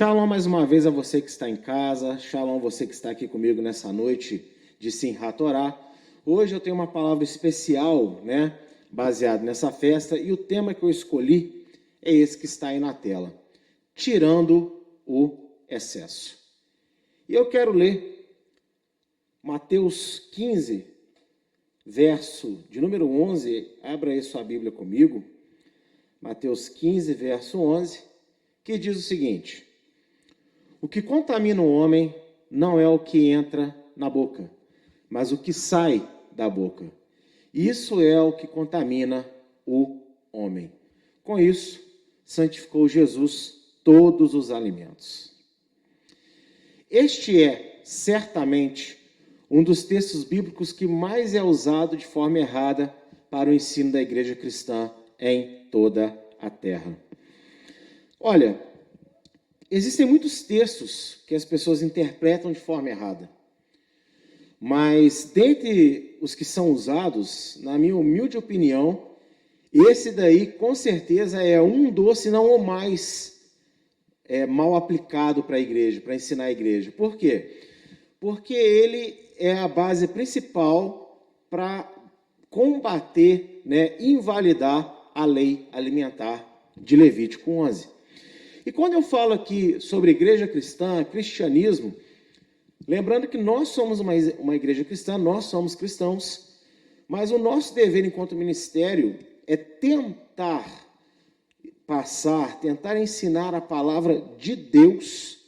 Shalom mais uma vez a você que está em casa, shalom você que está aqui comigo nessa noite de Simchat Torá. Hoje eu tenho uma palavra especial, baseada nessa festa, e o tema que eu escolhi é esse que está aí na tela, tirando o excesso. E eu quero ler Mateus 15, verso de número 11, abra aí sua Bíblia comigo, Mateus 15, verso 11, que diz o seguinte: o que contamina o homem não é o que entra na boca, mas o que sai da boca. Isso é o que contamina o homem. Com isso, santificou Jesus todos os alimentos. Este é, certamente, um dos textos bíblicos que mais é usado de forma errada para o ensino da igreja cristã em toda a terra. Olha, existem muitos textos que as pessoas interpretam de forma errada. Mas, dentre os que são usados, na minha humilde opinião, esse daí, com certeza, é um dos, se não o mais mal aplicado para a igreja, para ensinar a igreja. Por quê? Porque ele é a base principal para combater, invalidar a lei alimentar de Levítico 11. E quando eu falo aqui sobre igreja cristã, cristianismo, lembrando que nós somos uma igreja cristã, nós somos cristãos, mas o nosso dever enquanto ministério é tentar ensinar a palavra de Deus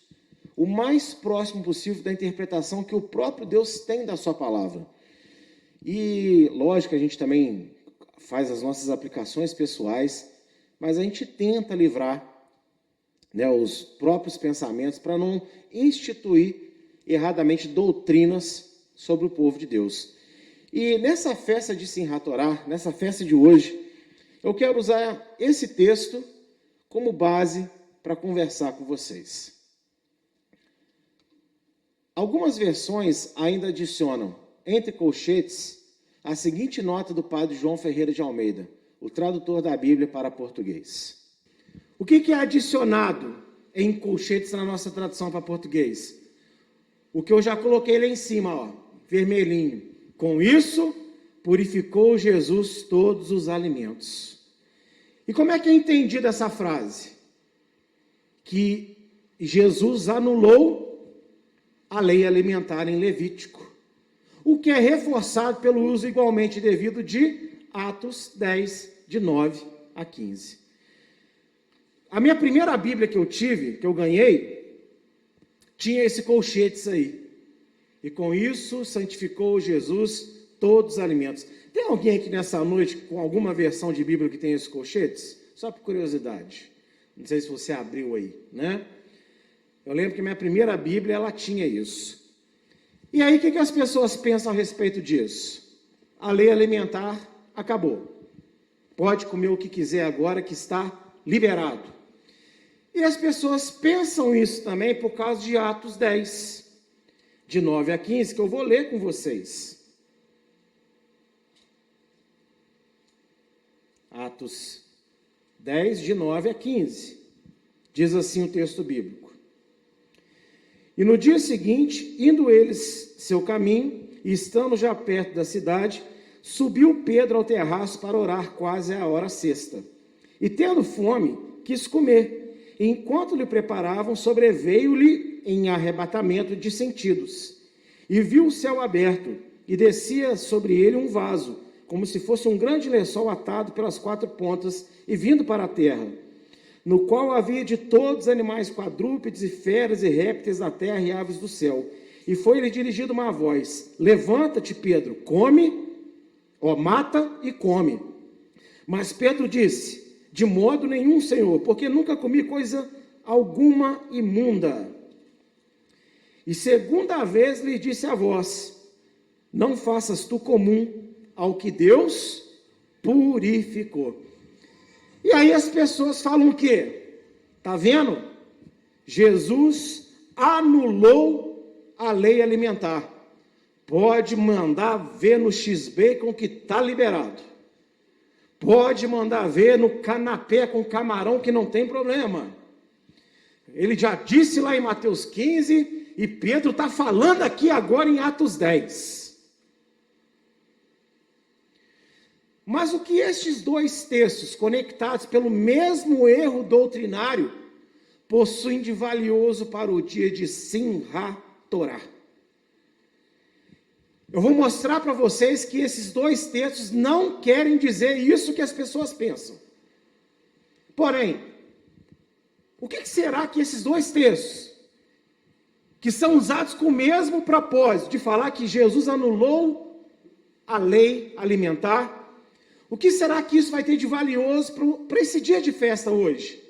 o mais próximo possível da interpretação que o próprio Deus tem da sua palavra. E, lógico, a gente também faz as nossas aplicações pessoais, mas a gente tenta livrar os próprios pensamentos para não instituir erradamente doutrinas sobre o povo de Deus. E nessa festa de Simchat Torá, nessa festa de hoje, eu quero usar esse texto como base para conversar com vocês. Algumas versões ainda adicionam, entre colchetes, a seguinte nota do padre João Ferreira de Almeida, o tradutor da Bíblia para português. O que é adicionado em colchetes na nossa tradução para português? O que eu já coloquei lá em cima, vermelhinho. Com isso, purificou Jesus todos os alimentos. E como é que é entendida essa frase? Que Jesus anulou a lei alimentar em Levítico, o que é reforçado pelo uso igualmente devido de Atos 10, de 9 a 15. A minha primeira Bíblia que eu tive, que eu ganhei, tinha esse colchetes aí. E com isso, santificou Jesus todos os alimentos. Tem alguém aqui nessa noite com alguma versão de Bíblia que tem esses colchetes? Só por curiosidade. Não sei se você abriu aí, Eu lembro que minha primeira Bíblia, ela tinha isso. E aí, o que as pessoas pensam a respeito disso? A lei alimentar acabou. Pode comer o que quiser agora, que está liberado. E as pessoas pensam isso também por causa de Atos 10, de 9 a 15, que eu vou ler com vocês. Atos 10, de 9 a 15. Diz assim o texto bíblico. E no dia seguinte, indo eles seu caminho, e estando já perto da cidade, subiu Pedro ao terraço para orar quase à hora sexta. E tendo fome, quis comer. E enquanto lhe preparavam, sobreveio-lhe em arrebatamento de sentidos. E viu o céu aberto, e descia sobre ele um vaso, como se fosse um grande lençol atado pelas quatro pontas e vindo para a terra. no qual havia de todos os animais quadrúpedes e feras e répteis da terra e aves do céu. E foi-lhe dirigida uma voz: levanta-te, Pedro, come, mata e come. Mas Pedro disse: de modo nenhum, Senhor, porque nunca comi coisa alguma imunda. E segunda vez lhe disse a voz: não faças tu comum ao que Deus purificou. E aí as pessoas falam o quê? Está vendo? Jesus anulou a lei alimentar. Pode mandar ver no X-Bacon que está liberado. Pode mandar ver no canapé com camarão que não tem problema. Ele já disse lá em Mateus 15 e Pedro está falando aqui agora em Atos 10. Mas o que estes dois textos, conectados pelo mesmo erro doutrinário, possuem de valioso para o dia de Simchat Torá? Eu vou mostrar para vocês que esses dois textos não querem dizer isso que as pessoas pensam. Porém, o que será que esses dois textos, que são usados com o mesmo propósito de falar que Jesus anulou a lei alimentar, o que será que isso vai ter de valioso para esse dia de festa hoje?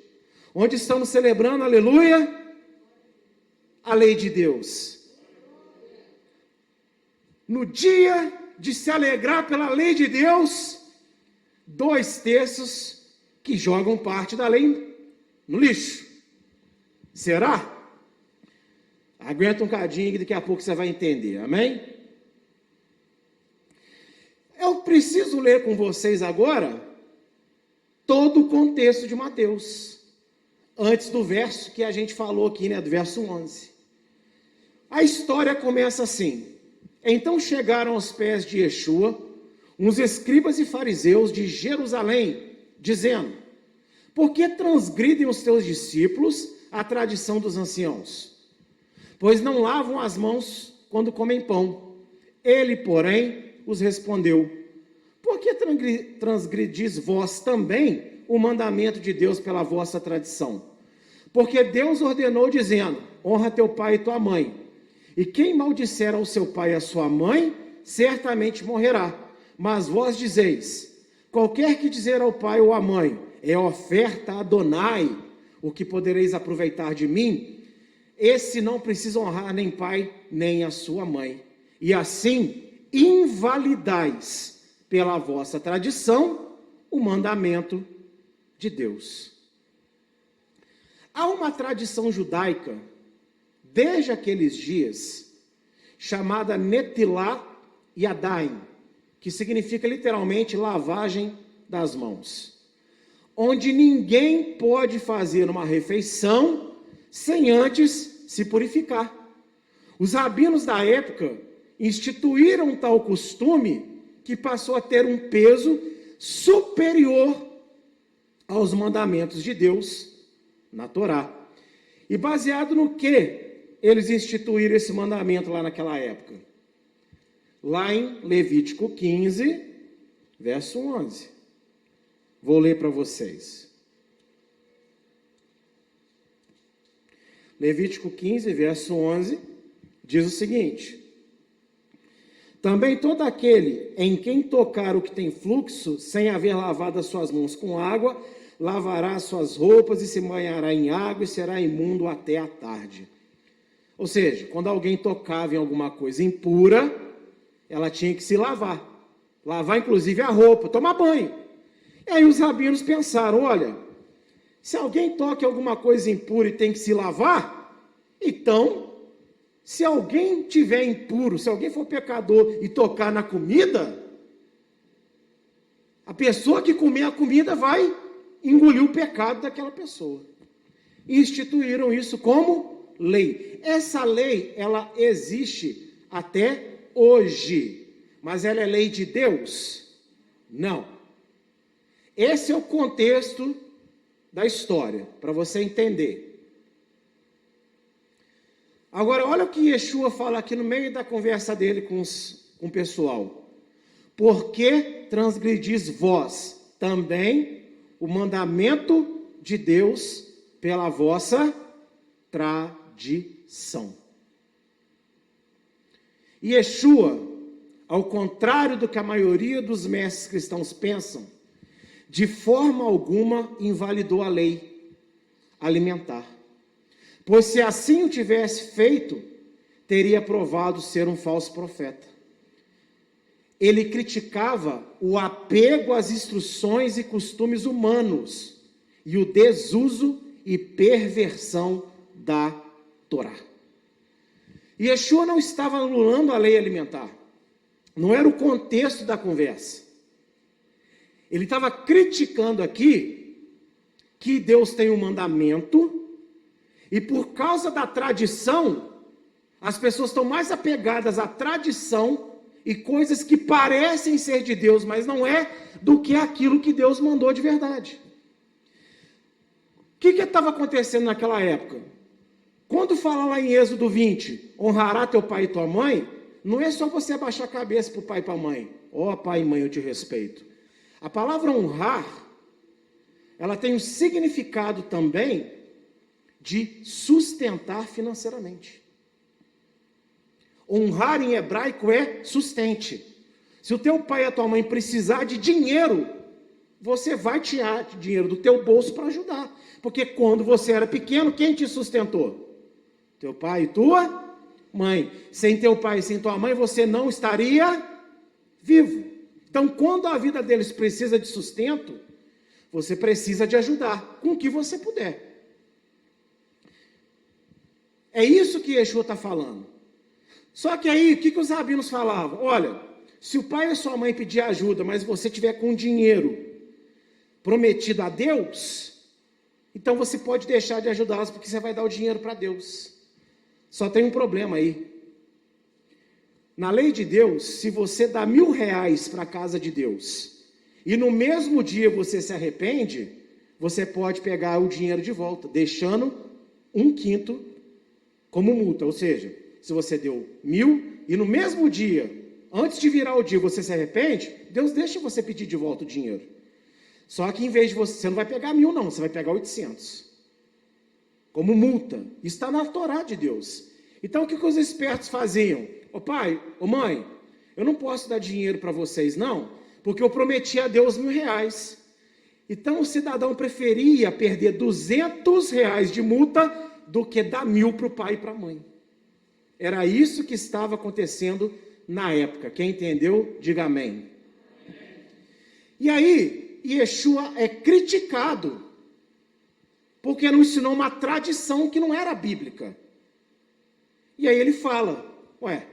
Onde estamos celebrando, aleluia, a lei de Deus. No dia de se alegrar pela lei de Deus, dois textos que jogam parte da lei no lixo. Será? Aguenta um cadinho que daqui a pouco você vai entender, amém? Eu preciso ler com vocês agora todo o contexto de Mateus, antes do verso que a gente falou aqui, do verso 11. A história começa assim: então chegaram aos pés de Yeshua uns escribas e fariseus de Jerusalém, dizendo: por que transgridem os teus discípulos a tradição dos anciãos? Pois não lavam as mãos quando comem pão. Ele, porém, os respondeu: por que transgredis vós também o mandamento de Deus pela vossa tradição? Porque Deus ordenou dizendo: honra teu pai e tua mãe. E quem maldisser ao seu pai e à sua mãe, certamente morrerá. Mas vós dizeis: qualquer que dizer ao pai ou à mãe, é oferta a Adonai, o que podereis aproveitar de mim, esse não precisa honrar nem pai, nem a sua mãe. E assim invalidais pela vossa tradição o mandamento de Deus. Há uma tradição judaica, desde aqueles dias, chamada Netilá Yadayim, que significa literalmente lavagem das mãos, onde ninguém pode fazer uma refeição sem antes se purificar. Os rabinos da época instituíram tal costume que passou a ter um peso superior aos mandamentos de Deus na Torá. E baseado no que eles instituíram esse mandamento lá naquela época? Lá em Levítico 15, verso 11. Vou ler para vocês. Levítico 15, verso 11, diz o seguinte: também todo aquele em quem tocar o que tem fluxo, sem haver lavado as suas mãos com água, lavará as suas roupas e se banhará em água e será imundo até a tarde. Ou seja, quando alguém tocava em alguma coisa impura, ela tinha que se lavar. Lavar inclusive a roupa, tomar banho. E aí os rabinos pensaram: olha, se alguém toca em alguma coisa impura e tem que se lavar, então, se alguém tiver impuro, se alguém for pecador e tocar na comida, a pessoa que comer a comida vai engolir o pecado daquela pessoa. E instituíram isso como lei. Essa lei, ela existe até hoje, mas ela é lei de Deus? Não. Esse é o contexto da história, para você entender. Agora, olha o que Yeshua fala aqui no meio da conversa dele com o pessoal. Por que transgredis vós também o mandamento de Deus pela vossa tradição. E Yeshua, ao contrário do que a maioria dos mestres cristãos pensam, de forma alguma invalidou a lei alimentar. Pois se assim o tivesse feito, teria provado ser um falso profeta. Ele criticava o apego às instruções e costumes humanos e o desuso e perversão da Torá. E Yeshua não estava anulando a lei alimentar. Não era o contexto da conversa. Ele estava criticando aqui que Deus tem um mandamento e por causa da tradição, as pessoas estão mais apegadas à tradição e coisas que parecem ser de Deus, mas não é, do que aquilo que Deus mandou de verdade. O que estava acontecendo naquela época? Quando fala lá em Êxodo 20, honrará teu pai e tua mãe, não é só você abaixar a cabeça para o pai e para a mãe. Ó pai e mãe, eu te respeito. A palavra honrar, ela tem um significado também de sustentar financeiramente. Honrar em hebraico é sustente. Se o teu pai e a tua mãe precisar de dinheiro, você vai tirar dinheiro do teu bolso para ajudar. Porque quando você era pequeno, quem te sustentou? Teu pai e tua mãe. Sem teu pai e sem tua mãe, você não estaria vivo. Então, quando a vida deles precisa de sustento, você precisa de ajudar com o que você puder. É isso que Yeshua está falando. Só que aí, o que os rabinos falavam? Olha, se o pai ou sua mãe pedir ajuda, mas você tiver com dinheiro prometido a Deus, então você pode deixar de ajudá-los, porque você vai dar o dinheiro para Deus. Só tem um problema aí. Na lei de Deus, se você dá R$1.000 para a casa de Deus, e no mesmo dia você se arrepende, você pode pegar o dinheiro de volta, deixando 1/5 como multa. Ou seja, se você deu 1.000, e no mesmo dia, antes de virar o dia, você se arrepende, Deus deixa você pedir de volta o dinheiro. Só que em vez de você não vai pegar 1.000 não, você vai pegar 800. Como multa. Isso está na Torá de Deus. Então o que os espertos faziam? Ô pai, ô mãe, eu não posso dar dinheiro para vocês não, porque eu prometi a Deus R$1.000. Então o cidadão preferia perder R$200 de multa do que dar 1.000 para o pai e para a mãe. Era isso que estava acontecendo na época. Quem entendeu, diga amém. E aí, Yeshua é criticado, porque não ensinou uma tradição que não era bíblica. E aí ele fala, ué,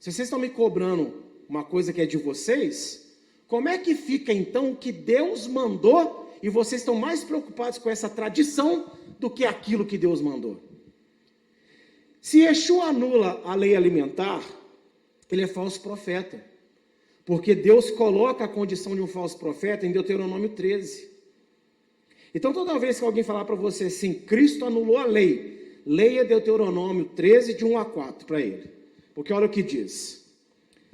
se vocês estão me cobrando uma coisa que é de vocês, como é que fica então o que Deus mandou e vocês estão mais preocupados com essa tradição do que aquilo que Deus mandou? Se Yeshua anula a lei alimentar, ele é falso profeta. Porque Deus coloca a condição de um falso profeta em Deuteronômio 13. Então toda vez que alguém falar para você assim, Cristo anulou a lei, leia Deuteronômio 13, de 1 a 4 para ele. Porque olha o que diz.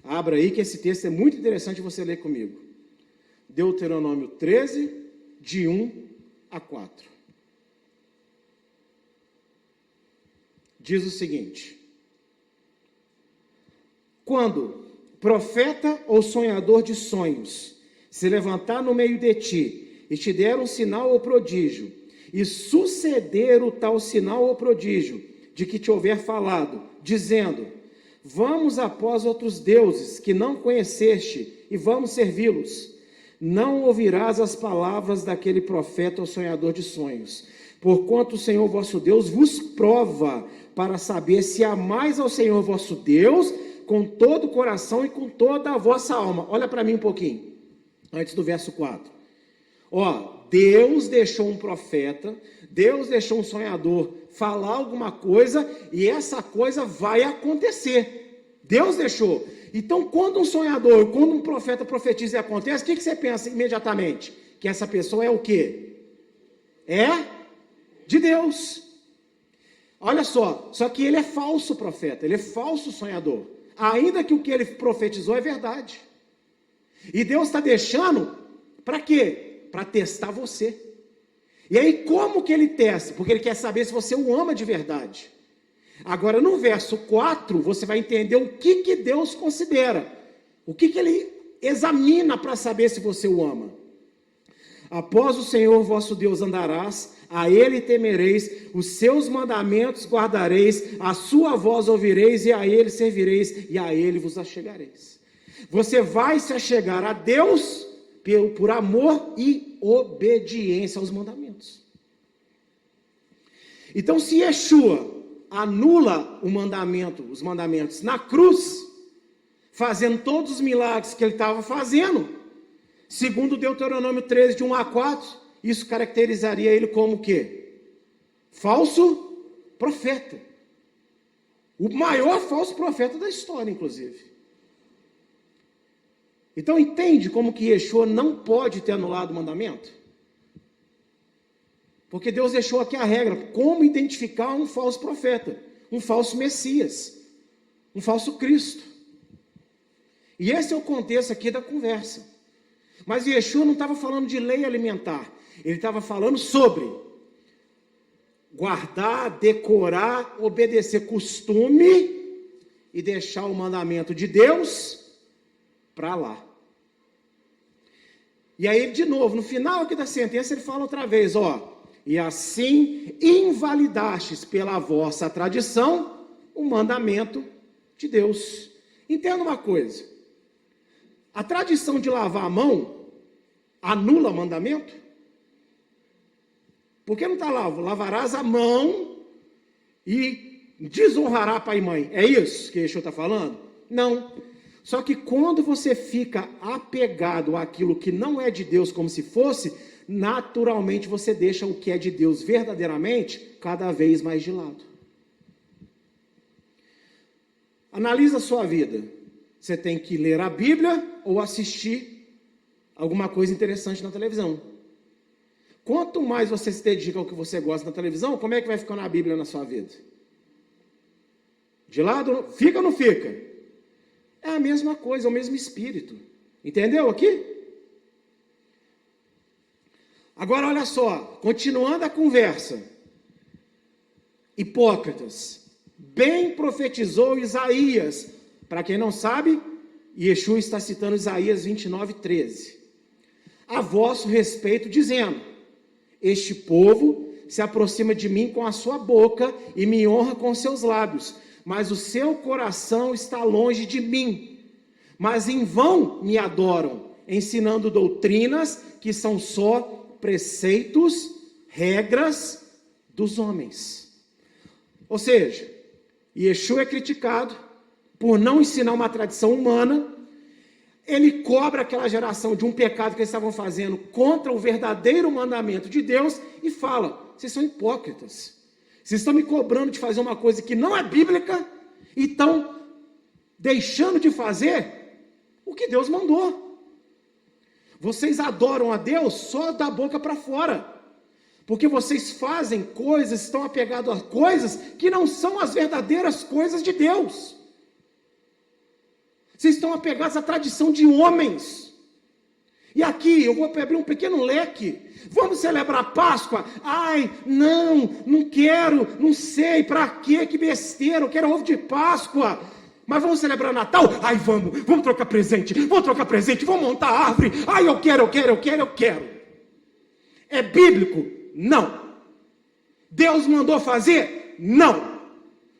Abra aí que esse texto é muito interessante você ler comigo. Deuteronômio 13, de 1 a 4. Diz o seguinte: quando profeta ou sonhador de sonhos se levantar no meio de ti e te der um sinal ou prodígio, e suceder o tal sinal ou prodígio de que te houver falado, dizendo, vamos após outros deuses que não conheceste e vamos servi-los, não ouvirás as palavras daquele profeta ou sonhador de sonhos, porquanto o Senhor vosso Deus vos prova para saber se amais ao Senhor vosso Deus com todo o coração e com toda a vossa alma. Olha para mim um pouquinho, antes do verso 4. Ó, Deus deixou um profeta, Deus deixou um sonhador falar alguma coisa e essa coisa vai acontecer. Deus deixou. Então, quando um sonhador, quando um profeta profetiza e acontece, o que você pensa imediatamente? Que essa pessoa é o quê? É de Deus. Olha só que ele é falso profeta, ele é falso sonhador. Ainda que o que ele profetizou é verdade. E Deus está deixando, para quê? Para testar você. E aí como que ele testa? Porque ele quer saber se você o ama de verdade. Agora no verso 4, você vai entender o que Deus considera. O que ele examina para saber se você o ama. Após o Senhor vosso Deus andarás, a ele temereis, os seus mandamentos guardareis, a sua voz ouvireis, e a ele servireis, e a ele vos achegareis. Você vai se achegar a Deus por amor e obediência aos mandamentos. Então, se Yeshua anula os mandamentos na cruz, fazendo todos os milagres que ele estava fazendo, segundo Deuteronômio 13, de 1 a 4, isso caracterizaria ele como o quê? Falso profeta. O maior falso profeta da história, inclusive. Então entende como que Yeshua não pode ter anulado o mandamento? Porque Deus deixou aqui a regra, como identificar um falso profeta, um falso Messias, um falso Cristo. E esse é o contexto aqui da conversa. Mas Yeshua não estava falando de lei alimentar, ele estava falando sobre guardar, decorar, obedecer costume e deixar o mandamento de Deus para lá. E aí, de novo, no final aqui da sentença, ele fala outra vez, e assim invalidastes pela vossa tradição o mandamento de Deus. Entenda uma coisa, a tradição de lavar a mão anula o mandamento? Por que não está lá? Lavarás a mão e desonrará pai e mãe. É isso que Yeshua está falando? Não. Só que quando você fica apegado àquilo que não é de Deus como se fosse, naturalmente você deixa o que é de Deus verdadeiramente cada vez mais de lado. Analisa a sua vida. Você tem que ler a Bíblia ou assistir alguma coisa interessante na televisão. Quanto mais você se dedica ao que você gosta na televisão, como é que vai ficando a Bíblia na sua vida? De lado, fica ou não fica? É a mesma coisa, é o mesmo espírito. Entendeu aqui? Agora olha só, continuando a conversa. Hipócritas, bem profetizou Isaías. Para quem não sabe, Yeshua está citando Isaías 29:13. A vosso respeito dizendo, este povo se aproxima de mim com a sua boca e me honra com seus lábios, mas o seu coração está longe de mim. Mas em vão me adoram, ensinando doutrinas que são só preceitos, regras dos homens. Ou seja, Yeshua é criticado por não ensinar uma tradição humana. Ele cobra aquela geração de um pecado que eles estavam fazendo contra o verdadeiro mandamento de Deus e fala, vocês são hipócritas. Vocês estão me cobrando de fazer uma coisa que não é bíblica e estão deixando de fazer o que Deus mandou. Vocês adoram a Deus só da boca para fora. Porque vocês fazem coisas, estão apegados a coisas que não são as verdadeiras coisas de Deus. Vocês estão apegados à tradição de homens. E aqui eu vou abrir um pequeno leque. Vamos celebrar Páscoa? Ai, não quero, não sei, para quê? Que besteira, eu quero ovo de Páscoa. Mas vamos celebrar Natal? Ai, vamos trocar presente, vamos montar árvore. Ai, eu quero. É bíblico? Não. Deus mandou fazer? Não.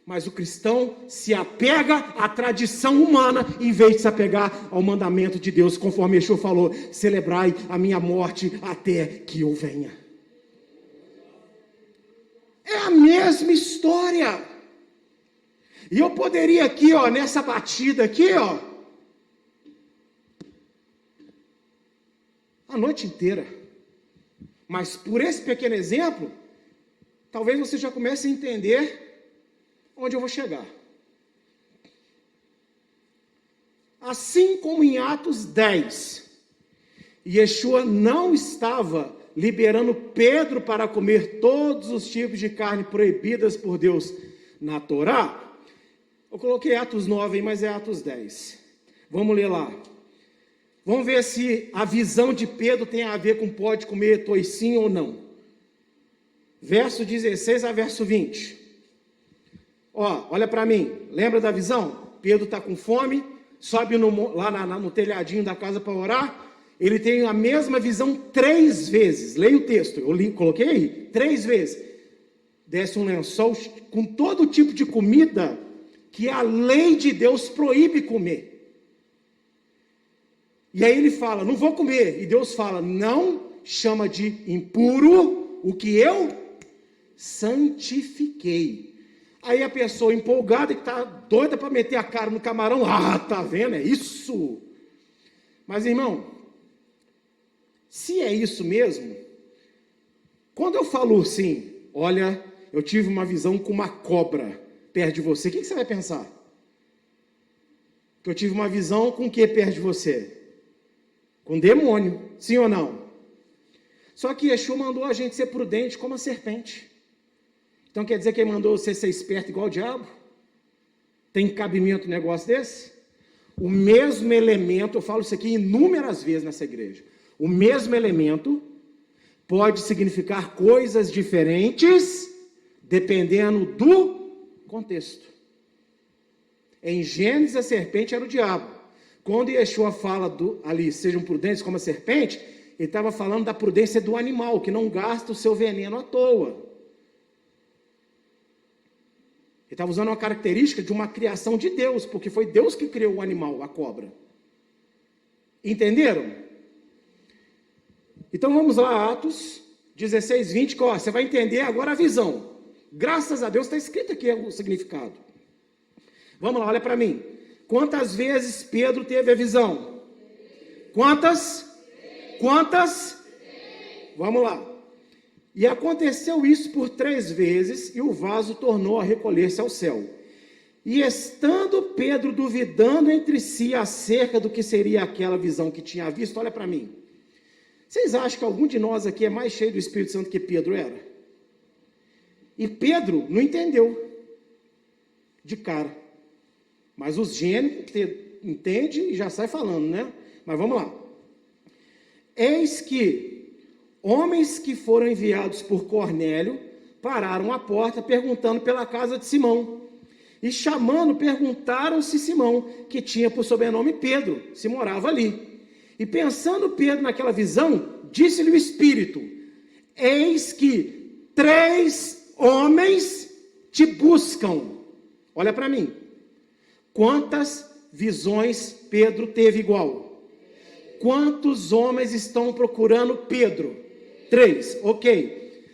Mas o cristão se apega à tradição humana, em vez de se apegar ao mandamento de Deus, conforme Yeshua falou, celebrai a minha morte até que eu venha. É a mesma história. E eu poderia aqui, nessa batida aqui, a noite inteira. Mas por esse pequeno exemplo, talvez você já comece a entender onde eu vou chegar. Assim como em Atos 10, Yeshua não estava liberando Pedro para comer todos os tipos de carne proibidas por Deus na Torá. Eu coloquei Atos 9, mas é Atos 10. Vamos ler lá. Vamos ver se a visão de Pedro tem a ver com pode comer toicinho ou não. verso 16 a verso 20. Ó, olha para mim, lembra da visão? Pedro está com fome, sobe lá no telhadinho da casa para orar. Ele tem a mesma visão 3 vezes. Leia o texto, coloquei aí, 3 vezes. Desce um lençol com todo tipo de comida que a lei de Deus proíbe comer. E aí ele fala, não vou comer. E Deus fala, não chama de impuro o que eu santifiquei. Aí a pessoa empolgada que está doida para meter a cara no camarão, tá vendo? É isso. Mas irmão, se é isso mesmo, quando eu falo assim, olha, eu tive uma visão com uma cobra perto de você, o que você vai pensar? Que eu tive uma visão com o que perto de você? Com demônio, sim ou não? Só que Yeshua mandou a gente ser prudente como a serpente. Então quer dizer que ele mandou você ser esperto igual o diabo? Tem cabimento um negócio desse? O mesmo elemento, eu falo isso aqui inúmeras vezes nessa igreja, o mesmo elemento pode significar coisas diferentes dependendo do contexto. Em Gênesis, a serpente era o diabo. Quando Yeshua fala ali, sejam prudentes como a serpente, ele estava falando da prudência do animal, que não gasta o seu veneno à toa. Ele estava usando uma característica de uma criação de Deus, porque foi Deus que criou o animal, a cobra. Entenderam? Então vamos lá, Atos 16, 20, que você vai entender agora a visão. Graças a Deus está escrito aqui o significado. Vamos lá, olha para mim. Quantas vezes Pedro teve a visão? Quantas? Vamos lá. E aconteceu isso por 3 vezes, e o vaso tornou a recolher-se ao céu. E estando Pedro duvidando entre si acerca do que seria aquela visão que tinha visto, olha para mim. Vocês acham que algum de nós aqui é mais cheio do Espírito Santo que Pedro era? E Pedro não entendeu de cara. Mas os gênios entendem e já sai falando, né? Mas vamos lá. Eis que homens que foram enviados por Cornélio pararam à porta perguntando pela casa de Simão. E chamando, perguntaram se Simão, que tinha por sobrenome Pedro, se morava ali. E pensando Pedro naquela visão, disse-lhe o Espírito, eis que 3 homens te buscam. Olha para mim. Quantas visões Pedro teve igual? Quantos homens estão procurando Pedro? 3, ok.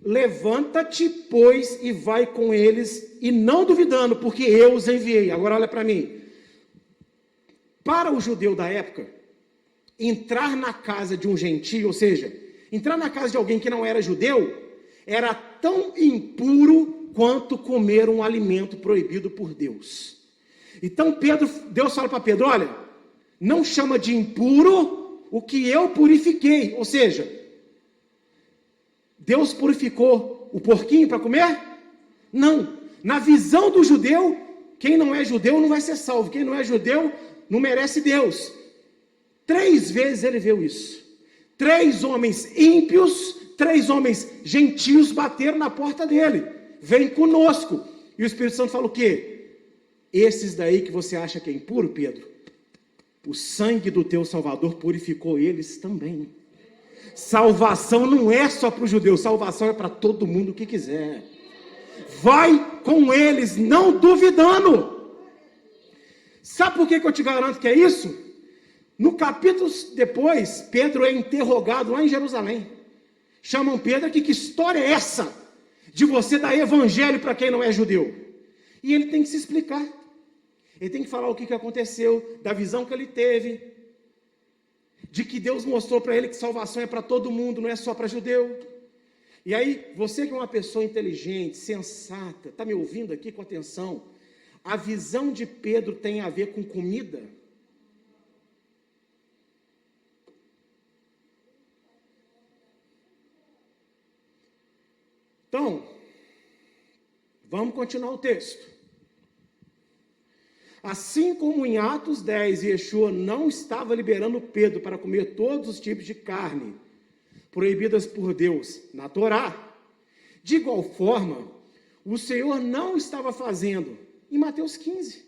Levanta-te, pois, e vai com eles, e não duvidando, porque eu os enviei. Agora olha para mim. Para o judeu da época, entrar na casa de um gentio, ou seja, entrar na casa de alguém que não era judeu, era tão impuro quanto comer um alimento proibido por Deus. Então Deus fala para Pedro, olha, não chama de impuro o que eu purifiquei, ou seja, Deus purificou o porquinho para comer? Não, na visão do judeu, quem não é judeu não vai ser salvo, quem não é judeu não merece Deus. 3 vezes ele viu isso. 3 homens ímpios, 3 homens gentios bateram na porta dele. Vem conosco. E o Espírito Santo fala o quê? Esses daí que você acha que é impuro, Pedro, o sangue do teu Salvador purificou eles também. Salvação não é só para o judeu, salvação é para todo mundo que quiser. Vai com eles, não duvidando. Sabe por que eu te garanto que é isso? No capítulo depois, Pedro é interrogado lá em Jerusalém. Chamam Pedro aqui, que história é essa? De você dar evangelho para quem não é judeu? E ele tem que se explicar. Ele tem que falar o que aconteceu, da visão que ele teve, de que Deus mostrou para ele que salvação é para todo mundo, não é só para judeu. E aí, você que é uma pessoa inteligente, sensata, está me ouvindo aqui com atenção, a visão de Pedro tem a ver com comida? Então, vamos continuar o texto. Assim como em Atos 10, Yeshua não estava liberando Pedro para comer todos os tipos de carne proibidas por Deus na Torá, De igual forma, o Senhor não estava fazendo em Mateus 15.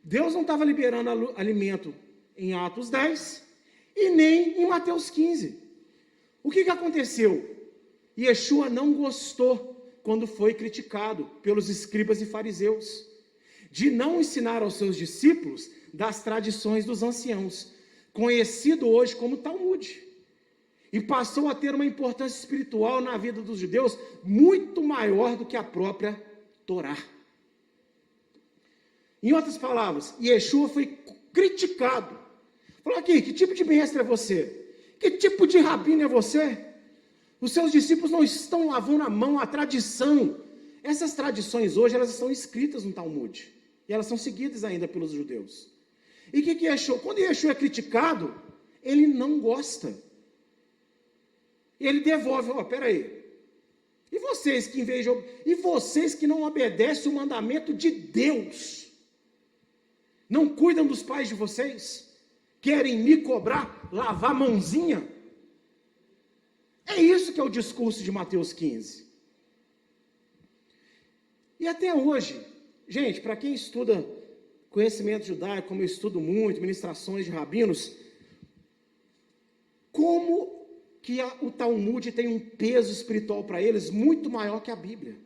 Deus não estava liberando alimento em Atos 10 e nem em Mateus 15. O que aconteceu? Yeshua não gostou quando foi criticado pelos escribas e fariseus de não ensinar aos seus discípulos das tradições dos anciãos, conhecido hoje como Talmud, e passou a ter uma importância espiritual na vida dos judeus muito maior do que a própria Torá. Em outras palavras, Yeshua foi criticado. Falou aqui, que tipo de mestre é você? Que tipo de rabino é você? Os seus discípulos não estão lavando a mão à tradição. Essas tradições hoje, elas estão escritas no Talmud. E elas são seguidas ainda pelos judeus. E o que Yeshua? Quando Yeshua é criticado, ele não gosta. Ele devolve, peraí. E vocês que e vocês que não obedecem o mandamento de Deus? Não cuidam dos pais de vocês? Querem me cobrar, lavar a mãozinha? É isso que é o discurso de Mateus 15. E até hoje, gente, para quem estuda conhecimento judaico, como eu estudo muito, ministrações de rabinos, como que o Talmud tem um peso espiritual para eles muito maior que a Bíblia.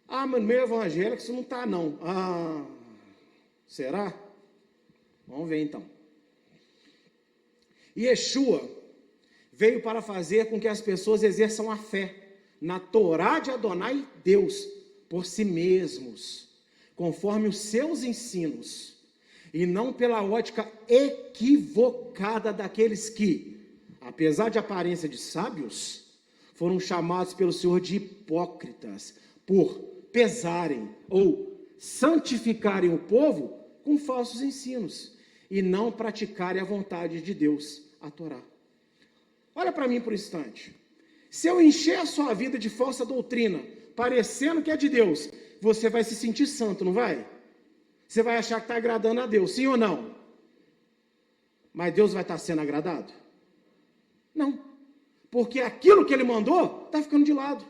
Mas no meio evangélico isso não está não. Será? Vamos ver então. Yeshua veio para fazer com que as pessoas exerçam a fé na Torá de Adonai, Deus, por si mesmos, conforme os seus ensinos, e não pela ótica equivocada daqueles que, apesar de aparência de sábios, foram chamados pelo Senhor de hipócritas, por pesarem ou santificarem o povo com falsos ensinos, e não praticarem a vontade de Deus, a Torá. Olha para mim por um instante. Se eu encher a sua vida de falsa doutrina, parecendo que é de Deus, você vai se sentir santo, não vai? Você vai achar que está agradando a Deus, sim ou não? Mas Deus vai estar sendo agradado? Não. Porque aquilo que Ele mandou, está ficando de lado.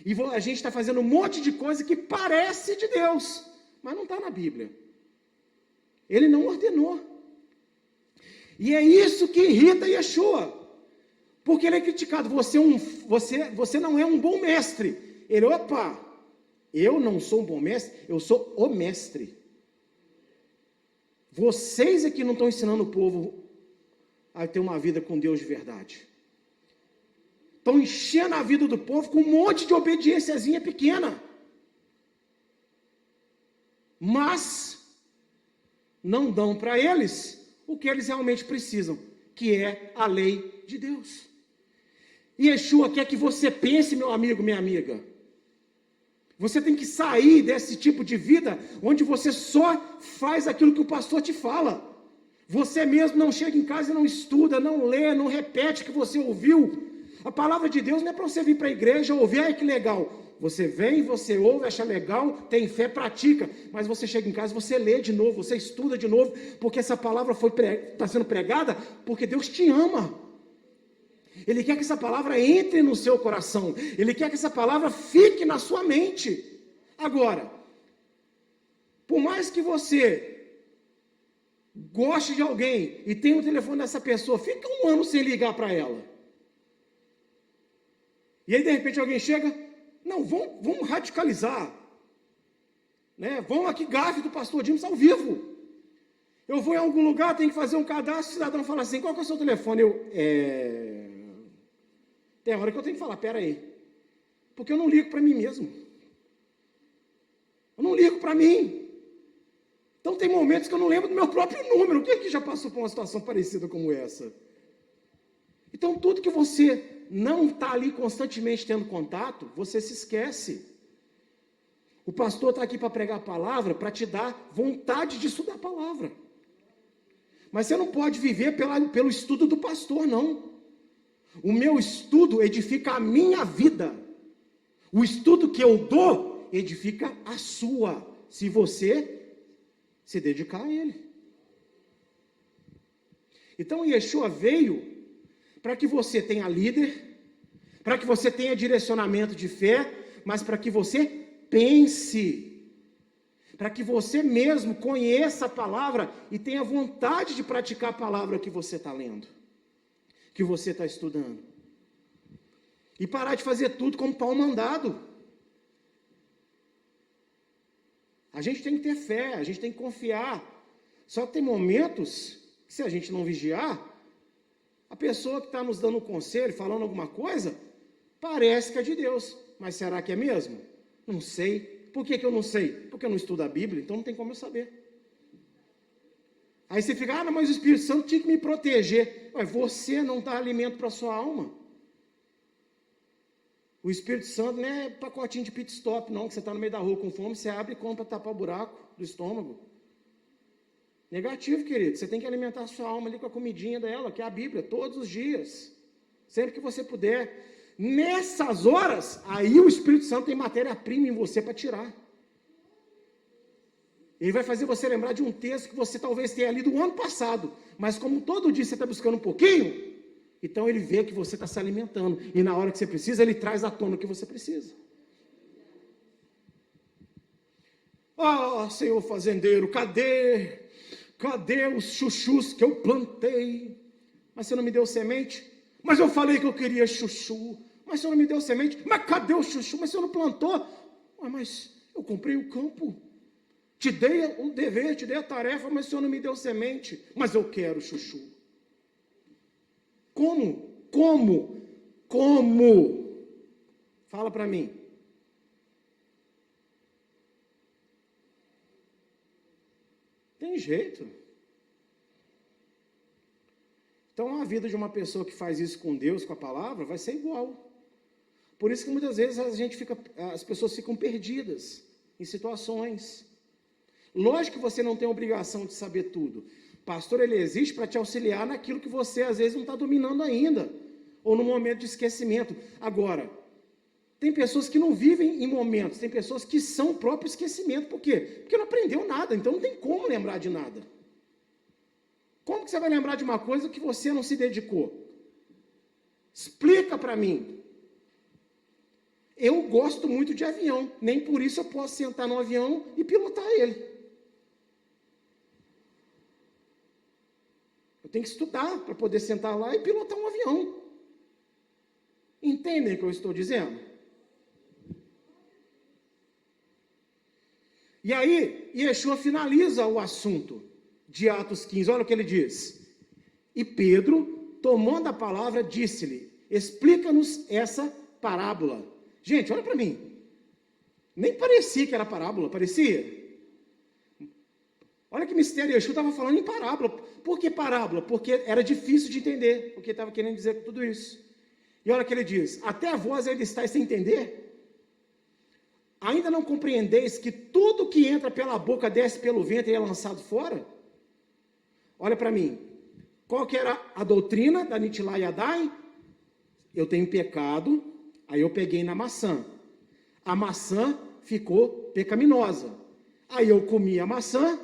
E a gente está fazendo um monte de coisa que parece de Deus, mas não está na Bíblia. Ele não ordenou. E é isso que irrita Yeshua. Porque ele é criticado. Você não é um bom mestre. Ele, eu não sou um bom mestre, eu sou o mestre. Vocês é que não estão ensinando o povo a ter uma vida com Deus de verdade. Estão enchendo a vida do povo com um monte de obediênciazinha pequena. Mas não dão para eles o que eles realmente precisam, que é a lei de Deus. E Yeshua quer que você pense, meu amigo, minha amiga. Você tem que sair desse tipo de vida, onde você só faz aquilo que o pastor te fala. Você mesmo não chega em casa e não estuda, não lê, não repete o que você ouviu. A palavra de Deus não é para você vir para a igreja ouvir, que legal. Você vem, você ouve, acha legal, tem fé, pratica. Mas você chega em casa, você lê de novo, você estuda de novo, porque essa palavra está sendo pregada, porque Deus te ama. Ele quer que essa palavra entre no seu coração. Ele quer que essa palavra fique na sua mente. Agora, por mais que você goste de alguém e tenha o telefone dessa pessoa, fica um ano sem ligar para ela. E aí, de repente, alguém chega, não, vamos radicalizar. Né? Vamos aqui, gafe do pastor Dimas ao vivo. Eu vou em algum lugar, tenho que fazer um cadastro, o cidadão fala assim, qual que é o seu telefone? Tem hora que eu tenho que falar, peraí, porque eu não ligo para mim mesmo. Eu não ligo para mim. Então tem momentos que eu não lembro do meu próprio número. Quem é que já passou por uma situação parecida como essa? Então tudo que você não está ali constantemente tendo contato, você se esquece. O pastor está aqui para pregar a palavra, para te dar vontade de estudar a palavra. Mas você não pode viver pelo estudo do pastor, não. O meu estudo edifica a minha vida. O estudo que eu dou edifica a sua, se você se dedicar a ele. Então Yeshua veio para que você tenha líder, para que você tenha direcionamento de fé, mas para que você pense, para que você mesmo conheça a palavra e tenha vontade de praticar a palavra que você está lendo, que você está estudando. E parar de fazer tudo como pau mandado. A gente tem que ter fé, a gente tem que confiar. Só que tem momentos que, se a gente não vigiar, a pessoa que está nos dando um conselho, falando alguma coisa, parece que é de Deus. Mas será que é mesmo? Não sei. Por que eu não sei? Porque eu não estudo a Bíblia, então não tem como eu saber. Aí você fica, não, mas o Espírito Santo tinha que me proteger. Ué, você não dá alimento para a sua alma. O Espírito Santo não é pacotinho de pit stop, não, que você está no meio da rua com fome, você abre e compra para tapar o buraco do estômago. Negativo, querido. Você tem que alimentar a sua alma ali com a comidinha dela, que é a Bíblia, todos os dias. Sempre que você puder. Nessas horas, aí o Espírito Santo tem matéria-prima em você para tirar. Ele vai fazer você lembrar de um texto que você talvez tenha lido o ano passado, mas como todo dia você está buscando um pouquinho, então ele vê que você está se alimentando, e na hora que você precisa, ele traz à tona o que você precisa. Ah, Senhor fazendeiro, cadê os chuchus que eu plantei? Mas você não me deu semente? Mas eu falei que eu queria chuchu. Mas você não me deu semente? Mas cadê o chuchu? Mas você não plantou? Mas eu comprei o campo. Te dei o dever, te dei a tarefa, mas o Senhor não me deu semente. Mas eu quero chuchu. Como? Fala para mim. Tem jeito. Então a vida de uma pessoa que faz isso com Deus, com a palavra, vai ser igual. Por isso que muitas vezes as pessoas ficam perdidas em situações. Lógico que você não tem a obrigação de saber tudo. Pastor, ele existe para te auxiliar naquilo que você às vezes não está dominando ainda, ou no momento de esquecimento. Agora, tem pessoas que não vivem em momentos, tem pessoas que são o próprio esquecimento. Por quê? Porque não aprendeu nada, então não tem como lembrar de nada. Como que você vai lembrar de uma coisa que você não se dedicou? Explica para mim. Eu gosto muito de avião, nem por isso eu posso sentar no avião e pilotar ele. Eu tenho que estudar para poder sentar lá e pilotar um avião. Entendem o que eu estou dizendo? E aí, Yeshua finaliza o assunto de Atos 15, olha o que ele diz. E Pedro, tomando a palavra, disse-lhe, explica-nos essa parábola. Gente, olha para mim, nem parecia que era parábola, parecia? Olha que mistério, Yeshua estava falando em parábola. Por que parábola? Porque era difícil de entender, porque estava querendo dizer tudo isso. E olha o que ele diz, até vós ainda estáis sem entender? Ainda não compreendeis que tudo que entra pela boca desce pelo ventre e é lançado fora? Olha para mim, qual que era a doutrina da Nitilá e Adai? Eu tenho pecado, aí eu peguei na maçã. A maçã ficou pecaminosa. Aí eu comi a maçã,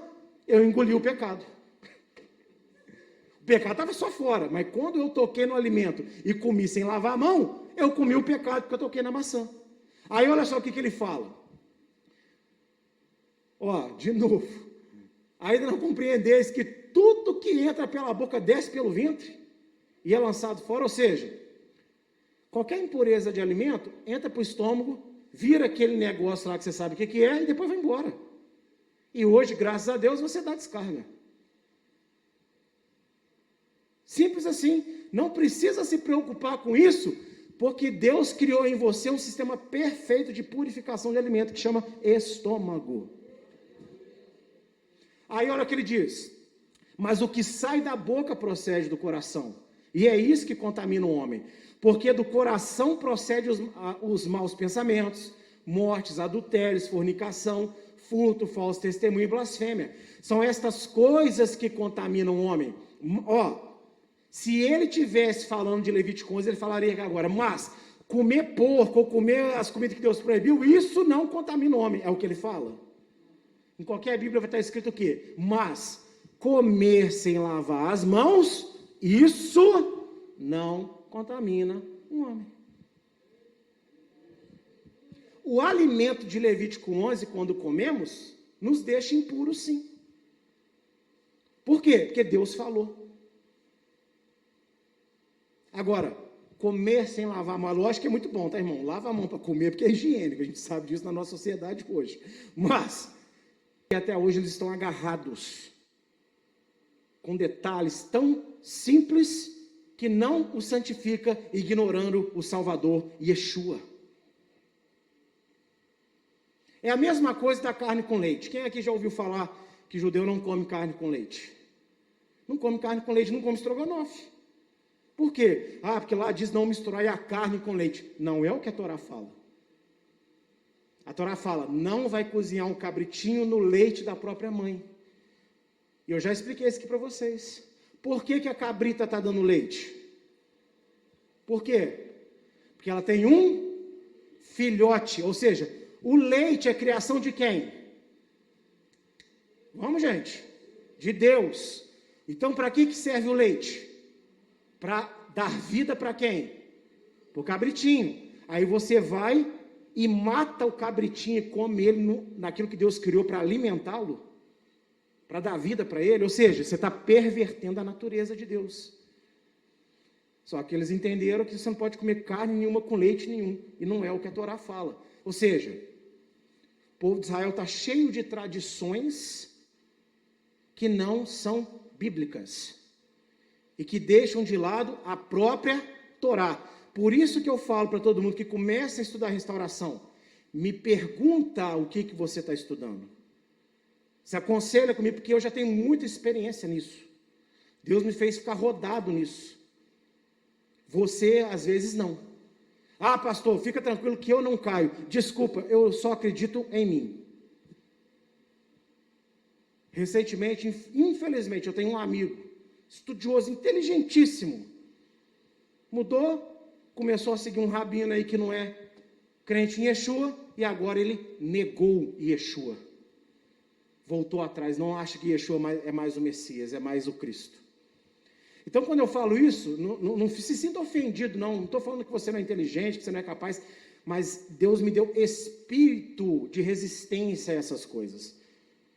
eu engoli o pecado. O pecado estava só fora, mas quando eu toquei no alimento e comi sem lavar a mão, eu comi o pecado porque eu toquei na maçã. Aí olha só o que ele fala. Ó, de novo. Ainda não compreendeis que tudo que entra pela boca desce pelo ventre e é lançado fora, ou seja, qualquer impureza de alimento entra para o estômago, vira aquele negócio lá que você sabe o que é e depois vai embora. E hoje, graças a Deus, você dá descarga. Simples assim. Não precisa se preocupar com isso, porque Deus criou em você um sistema perfeito de purificação de alimento que chama estômago. Aí olha o que ele diz. Mas o que sai da boca procede do coração. E é isso que contamina o homem. Porque do coração procede os maus pensamentos, mortes, adultérios, fornicação, furto, falso testemunho e blasfêmia. São estas coisas que contaminam o homem. Ó, se ele tivesse falando de Levítico 11, ele falaria agora, mas comer porco ou comer as comidas que Deus proibiu, isso não contamina o homem. É o que ele fala. Em qualquer Bíblia vai estar escrito o quê? Mas comer sem lavar as mãos, isso não contamina um homem. O alimento de Levítico 11, quando comemos, nos deixa impuros, sim. Por quê? Porque Deus falou. Agora, comer sem lavar a mão, lógico que é muito bom, tá, irmão? Lava a mão para comer, porque é higiênico, a gente sabe disso na nossa sociedade hoje. Mas, até hoje eles estão agarrados com detalhes tão simples que não o santifica, ignorando o Salvador, Yeshua. É a mesma coisa da carne com leite. Quem aqui já ouviu falar que judeu não come carne com leite? Não come carne com leite, não come estrogonofe. Por quê? Porque lá diz não misturar a carne com leite. Não é o que a Torá fala. A Torá fala, não vai cozinhar um cabritinho no leite da própria mãe. E eu já expliquei isso aqui para vocês. Por que a cabrita está dando leite? Por quê? Porque ela tem um filhote, ou seja, o leite é criação de quem? Vamos, gente. De Deus. Então, para que serve o leite? Para dar vida para quem? Para o cabritinho. Aí você vai e mata o cabritinho e come ele naquilo que Deus criou para alimentá-lo, para dar vida para ele. Ou seja, você está pervertendo a natureza de Deus. Só que eles entenderam que você não pode comer carne nenhuma com leite nenhum. E não é o que a Torá fala. Ou seja, o povo de Israel está cheio de tradições que não são bíblicas e que deixam de lado a própria Torá. Por isso que eu falo para todo mundo que começa a estudar restauração, me pergunta o que você está estudando. Se aconselha comigo, porque eu já tenho muita experiência nisso. Deus me fez ficar rodado nisso. Você, às vezes, não. Pastor, fica tranquilo que eu não caio. Desculpa, eu só acredito em mim. Recentemente, infelizmente, eu tenho um amigo, estudioso, inteligentíssimo. Mudou, começou a seguir um rabino aí que não é crente em Yeshua, e agora ele negou Yeshua. Voltou atrás, não acha que Yeshua é mais o Messias, é mais o Cristo. Então, quando eu falo isso, não se sinta ofendido, não estou falando que você não é inteligente, que você não é capaz, mas Deus me deu espírito de resistência a essas coisas.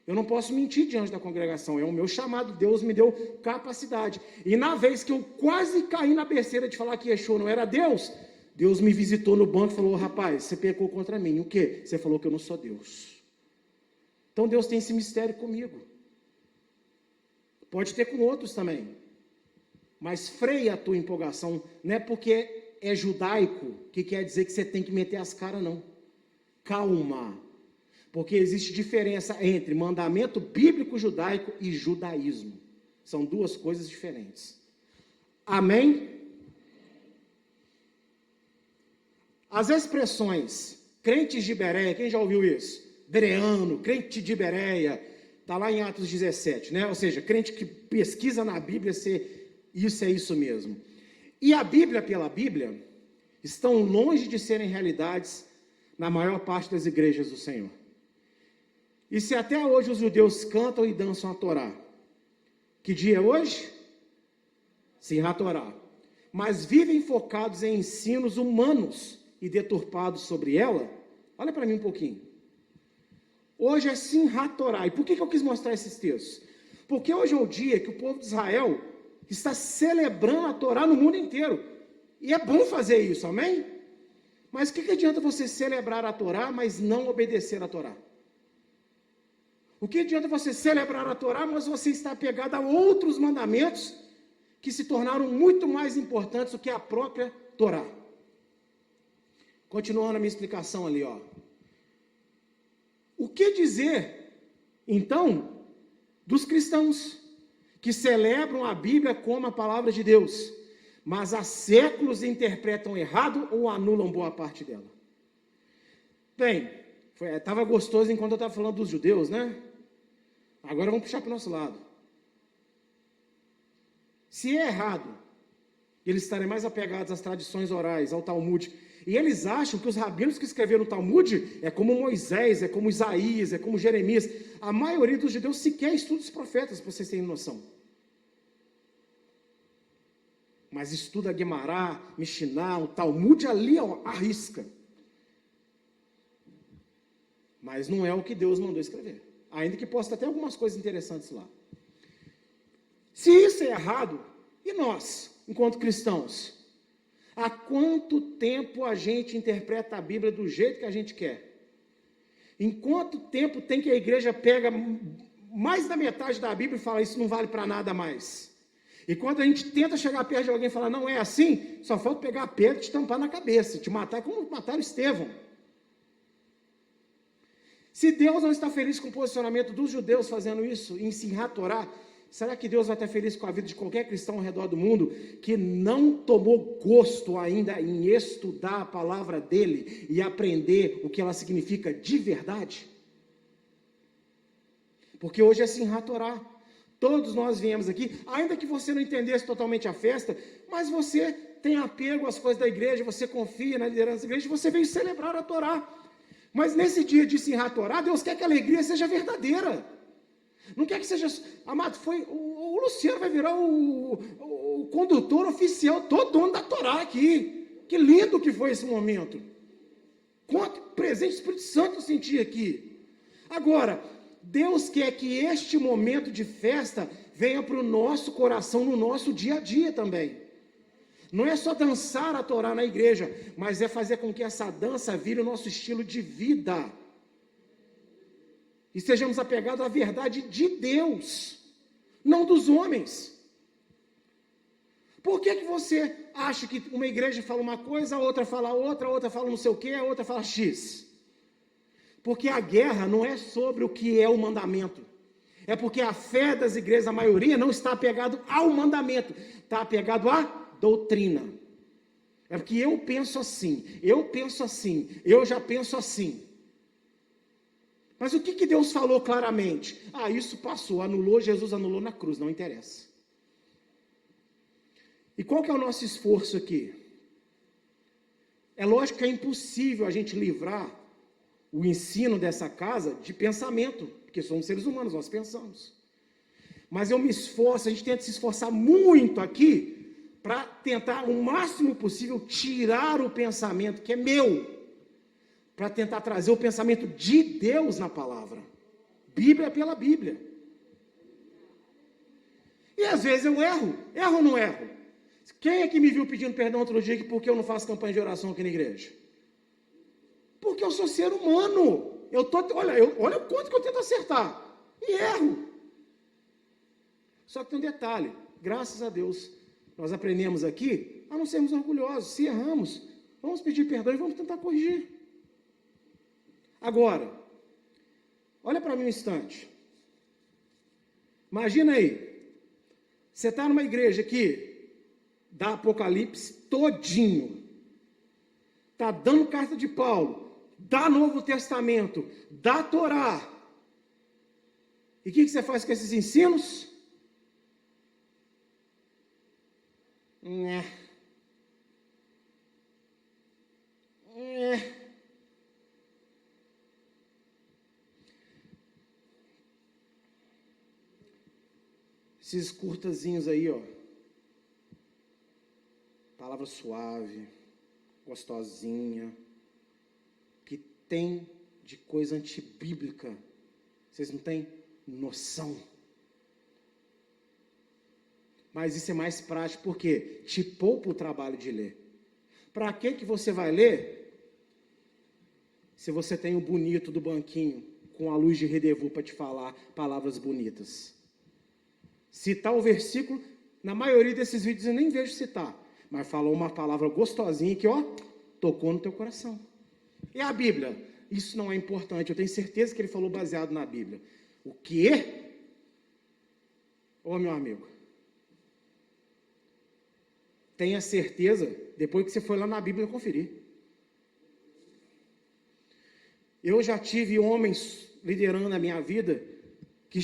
Eu não posso mentir diante da congregação, é o meu chamado, Deus me deu capacidade. E na vez que eu quase caí na besteira de falar que Yeshua não era Deus, Deus me visitou no banco e falou, rapaz, você pecou contra mim. O quê? Você falou que eu não sou Deus. Então Deus tem esse mistério comigo. Pode ter com outros também. Mas freia a tua empolgação, não é porque é judaico que quer dizer que você tem que meter as caras, não. Calma. Porque existe diferença entre mandamento bíblico judaico e judaísmo. São duas coisas diferentes. Amém? As expressões crentes de Bereia, quem já ouviu isso? Bereano, crente de Bereia, está lá em Atos 17, né? Ou seja, crente que pesquisa na Bíblia se isso é isso mesmo. E a Bíblia pela Bíblia estão longe de serem realidades na maior parte das igrejas do Senhor. E se até hoje os judeus cantam e dançam a Torá, que dia é hoje? Sim, a Torá. Mas vivem focados em ensinos humanos e deturpados sobre ela, olha para mim um pouquinho. Hoje é sim a Torá. E por que eu quis mostrar esses textos? Porque hoje é o dia que o povo de Israel está celebrando a Torá no mundo inteiro. E é bom fazer isso, amém? Mas o que adianta você celebrar a Torá, mas não obedecer a Torá? O que adianta você celebrar a Torá, mas você está apegado a outros mandamentos que se tornaram muito mais importantes do que a própria Torá? Continuando a minha explicação ali, ó. O que dizer, então, dos cristãos que celebram a Bíblia como a palavra de Deus, mas há séculos interpretam errado ou anulam boa parte dela? Bem, estava gostoso enquanto eu estava falando dos judeus, né? Agora vamos puxar para o nosso lado. Se é errado, eles estarem mais apegados às tradições orais, ao Talmud, e eles acham que os rabinos que escreveram o Talmud é como Moisés, é como Isaías, é como Jeremias. A maioria dos judeus sequer estuda os profetas, para vocês terem noção. mas estuda Guemará, Mishnah, o Talmud ali, ó, arrisca. Mas não é o que Deus mandou escrever. Ainda que possa ter até algumas coisas interessantes lá. Se isso é errado, e nós, enquanto cristãos? Há quanto tempo a gente interpreta a Bíblia do jeito que a gente quer? Em quanto tempo tem que a igreja pega mais da metade da Bíblia e fala, isso não vale para nada mais? E quando a gente tenta chegar perto de alguém e falar, não é assim, só falta pegar a pedra e te tampar na cabeça, te matar como mataram Estevão. Se Deus não está feliz com o posicionamento dos judeus fazendo isso, em ensinar a Torá, será que Deus vai estar feliz com a vida de qualquer cristão ao redor do mundo que não tomou gosto ainda em estudar a palavra dele e aprender o que ela significa de verdade? Porque hoje é ensinar a Torá. Todos nós viemos aqui, ainda que você não entendesse totalmente a festa, mas você tem apego às coisas da igreja, você confia na liderança da igreja, você veio celebrar a Torá. Mas nesse dia de ensinar a Torá, Deus quer que a alegria seja verdadeira. Não quer que seja... Amado, o Luciano vai virar o condutor oficial, todo dono da Torá aqui. Que lindo que foi esse momento. Quanto presente do Espírito Santo eu senti aqui. Agora, Deus quer que este momento de festa venha para o nosso coração, no nosso dia a dia também. Não é só dançar a Torá na igreja, mas é fazer com que essa dança vire o nosso estilo de vida. E sejamos apegados à verdade de Deus, não dos homens. Por que você acha que uma igreja fala uma coisa, a outra fala outra, a outra fala não sei o quê, a outra fala X? Porque a guerra não é sobre o que é o mandamento. É porque a fé das igrejas, a maioria, não está apegado ao mandamento, está apegado à doutrina. É porque eu penso assim, eu já penso assim. Mas o que Deus falou claramente? Isso passou, anulou, Jesus anulou na cruz, não interessa. E qual que é o nosso esforço aqui? É lógico que é impossível a gente livrar o ensino dessa casa de pensamento, porque somos seres humanos, nós pensamos. Mas eu me esforço, a gente tenta se esforçar muito aqui, para tentar o máximo possível tirar o pensamento que é meu, para tentar trazer o pensamento de Deus na palavra. Bíblia pela Bíblia. E às vezes eu erro ou não erro? Quem é que me viu pedindo perdão outro dia porque eu não faço campanha de oração aqui na igreja? Porque eu sou ser humano. Olha o quanto que eu tento acertar. E erro. Só que tem um detalhe. Graças a Deus, nós aprendemos aqui a não sermos orgulhosos. Se erramos, vamos pedir perdão e vamos tentar corrigir. Agora, olha para mim um instante. Imagina aí, você está numa igreja aqui, da Apocalipse todinho, está dando carta de Paulo, dá Novo Testamento, dá Torá. E o que você faz com esses ensinos? Esses curtazinhos aí, ó. Palavra suave, gostosinha, que tem de coisa antibíblica. Vocês não têm noção. Mas isso é mais prático, porque te poupa o trabalho de ler. Para que você vai ler, se você tem o bonito do banquinho, com a luz de rendezvous para te falar palavras bonitas? Citar o versículo, na maioria desses vídeos eu nem vejo citar, mas falou uma palavra gostosinha que, tocou no teu coração. E a Bíblia? Isso não é importante, eu tenho certeza que ele falou baseado na Bíblia. O quê? Meu amigo, tenha certeza, depois que você foi lá na Bíblia conferir. Eu já tive homens liderando a minha vida, que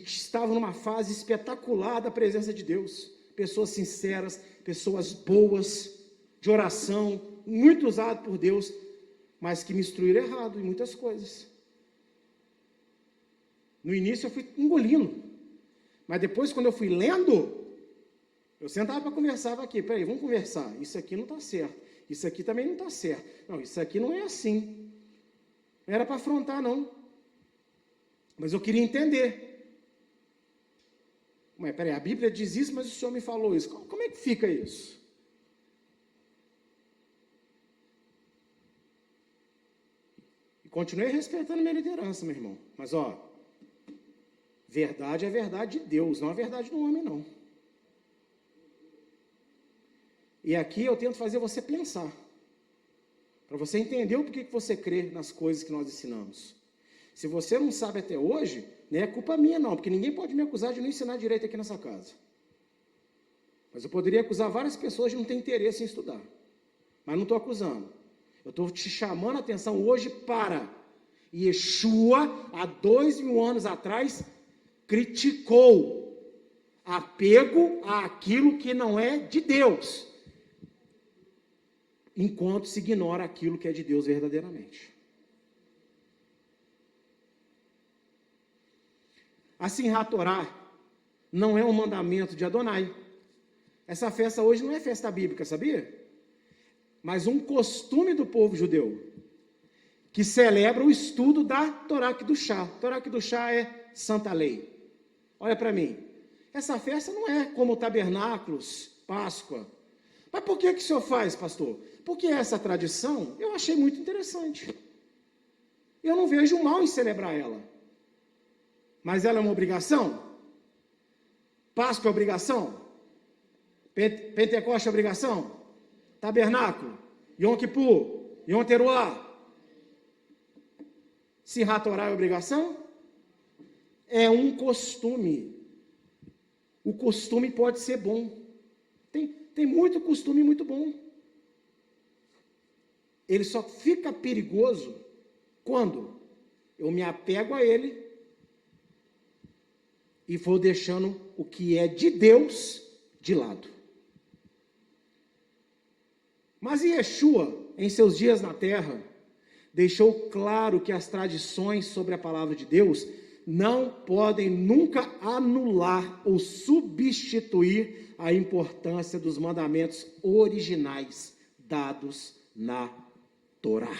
estavam numa fase espetacular da presença de Deus. Pessoas sinceras, pessoas boas, de oração, muito usado por Deus, mas que me instruíram errado em muitas coisas. No início eu fui engolindo, mas depois quando eu fui lendo, Eu sentava para conversar aqui, peraí, vamos conversar. Isso aqui não está certo. Isso aqui também não está certo. Não, isso aqui não é assim. Não era para afrontar, não. Mas eu queria entender. Mas peraí, a Bíblia diz isso, mas o Senhor me falou isso. Como é que fica isso? E continuei respeitando minha liderança, meu irmão. Mas, verdade é verdade de Deus, não é verdade do homem, não. E aqui eu tento fazer você pensar, para você entender o porquê que você crê nas coisas que nós ensinamos. Se você não sabe até hoje, não é culpa minha não, porque ninguém pode me acusar de não ensinar direito aqui nessa casa. Mas eu poderia acusar várias pessoas de não ter interesse em estudar. Mas não estou acusando. Eu estou te chamando a atenção hoje para Yeshua, há 2000 anos atrás, criticou apego àquilo que não é de Deus, enquanto se ignora aquilo que é de Deus verdadeiramente. A Simchat Torá não é um mandamento de Adonai. Essa festa hoje não é festa bíblica, sabia? Mas um costume do povo judeu, que celebra o estudo da Torá Kedushá. Torá Kedushá é Santa Lei. Olha para mim, essa festa não é como tabernáculos, Páscoa. Mas por que o senhor faz, pastor? Porque essa tradição eu achei muito interessante. Eu não vejo mal em celebrar ela. Mas ela é uma obrigação? Páscoa é obrigação? Pentecoste é obrigação? Tabernáculo? Yom Kippur? Yom Teruah? Simchat Torá é obrigação? É um costume. O costume pode ser bom. Tem muito costume muito bom. Ele só fica perigoso quando eu me apego a ele e vou deixando o que é de Deus de lado. Mas Yeshua, em seus dias na terra, deixou claro que as tradições sobre a palavra de Deus não podem nunca anular ou substituir a importância dos mandamentos originais dados na Torá.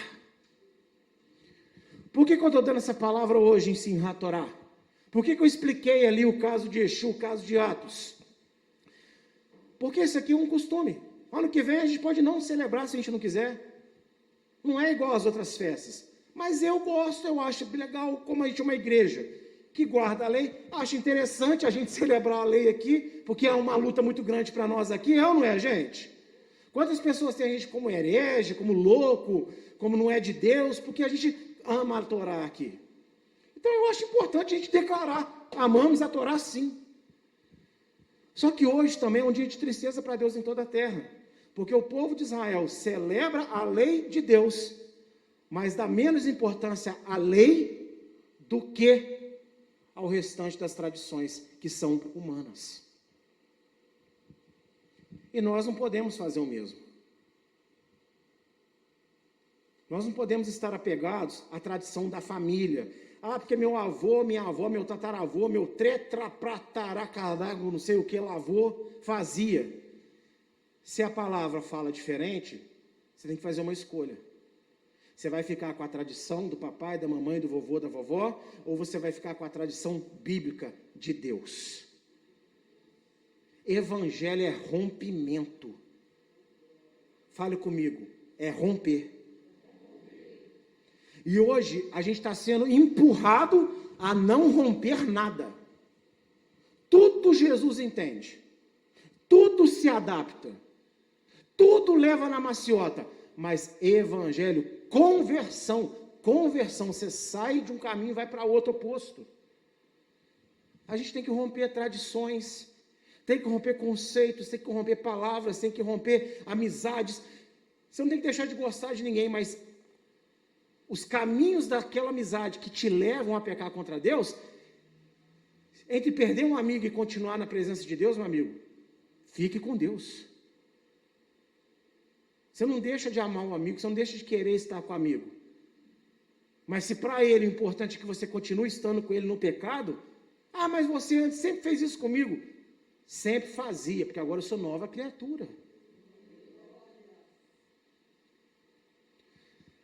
Por que eu estou dando essa palavra hoje em Simchat Torá? Por que eu expliquei ali o caso de Yeshua, o caso de Atos? Porque isso aqui é um costume. Ano que vem a gente pode não celebrar se a gente não quiser. Não é igual às outras festas. Mas eu gosto, eu acho legal, como a gente é uma igreja que guarda a lei. Acho interessante a gente celebrar a lei aqui, porque é uma luta muito grande para nós aqui, é ou não é, gente? Quantas pessoas tem a gente como herege, como louco, como não é de Deus, porque a gente ama a Torá aqui. Então eu acho importante a gente declarar, amamos a Torá sim. Só que hoje também é um dia de tristeza para Deus em toda a terra, porque o povo de Israel celebra a lei de Deus, mas dá menos importância à lei do que ao restante das tradições que são humanas. E nós não podemos fazer o mesmo. Nós não podemos estar apegados à tradição da família. Porque meu avô, minha avó, meu tataravô, meu tretraprataracadago, não sei o que, lavô, fazia. Se a palavra fala diferente, você tem que fazer uma escolha. Você vai ficar com a tradição do papai, da mamãe, do vovô, da vovó, ou você vai ficar com a tradição bíblica de Deus? Evangelho é rompimento. Fale comigo, é romper. E hoje a gente está sendo empurrado a não romper nada. Tudo Jesus entende. Tudo se adapta. Tudo leva na maciota. Mas evangelho, conversão, você sai de um caminho e vai para outro oposto. A gente tem que romper tradições, tem que romper conceitos, tem que romper palavras, tem que romper amizades. Você não tem que deixar de gostar de ninguém, mas os caminhos daquela amizade que te levam a pecar contra Deus, entre perder um amigo e continuar na presença de Deus, meu amigo, fique com Deus. Você não deixa de amar um amigo, você não deixa de querer estar com o amigo. Mas se para ele o importante é que você continue estando com ele no pecado, mas você sempre fez isso comigo. Sempre fazia, porque agora eu sou nova criatura.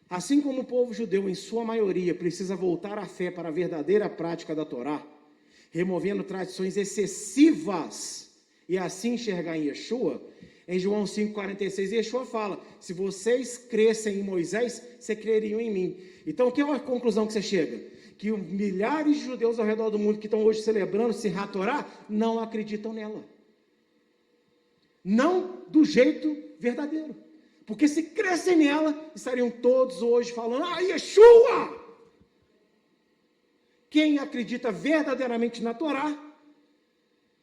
Assim como o povo judeu, em sua maioria, precisa voltar à fé para a verdadeira prática da Torá, removendo tradições excessivas e assim enxergar em Yeshua, em João 5,46, Yeshua fala, se vocês crescem em Moisés, vocês creriam em mim. Então, qual é a conclusão que você chega? Que milhares de judeus ao redor do mundo que estão hoje celebrando a Torá, não acreditam nela. Não do jeito verdadeiro. Porque se crescem nela, estariam todos hoje falando, Yeshua! Quem acredita verdadeiramente na Torá,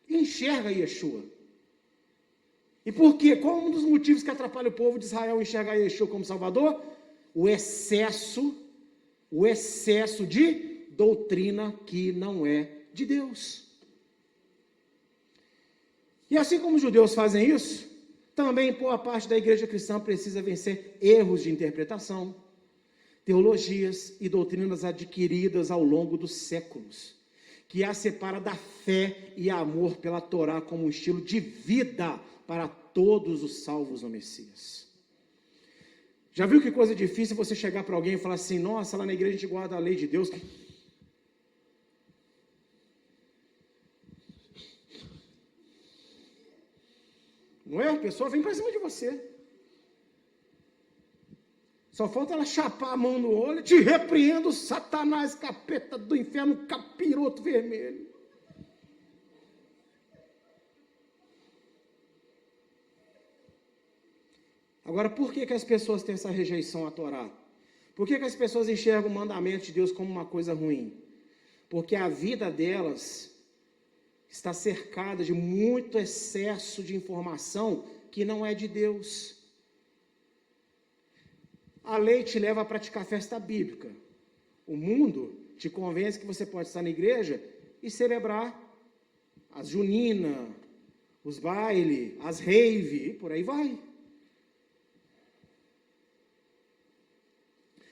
enxerga Yeshua. E por quê? Qual é um dos motivos que atrapalha o povo de Israel enxergar Yeshua como Salvador? O excesso de doutrina que não é de Deus. E assim como os judeus fazem isso, também boa parte da igreja cristã precisa vencer erros de interpretação, teologias e doutrinas adquiridas ao longo dos séculos, que a separa da fé e amor pela Torá como um estilo de vida para todos os salvos no Messias. Já viu que coisa difícil você chegar para alguém e falar assim, nossa, lá na igreja a gente guarda a lei de Deus. Não é? A pessoa vem para cima de você. Só falta ela chapar a mão no olho, te repreendo, Satanás, capeta do inferno, capiroto vermelho. Agora, por que as pessoas têm essa rejeição à Torá? Por que as pessoas enxergam o mandamento de Deus como uma coisa ruim? Porque a vida delas está cercada de muito excesso de informação que não é de Deus. A lei te leva a praticar festa bíblica. O mundo te convence que você pode estar na igreja e celebrar as juninas, os bailes, as rave, e por aí vai.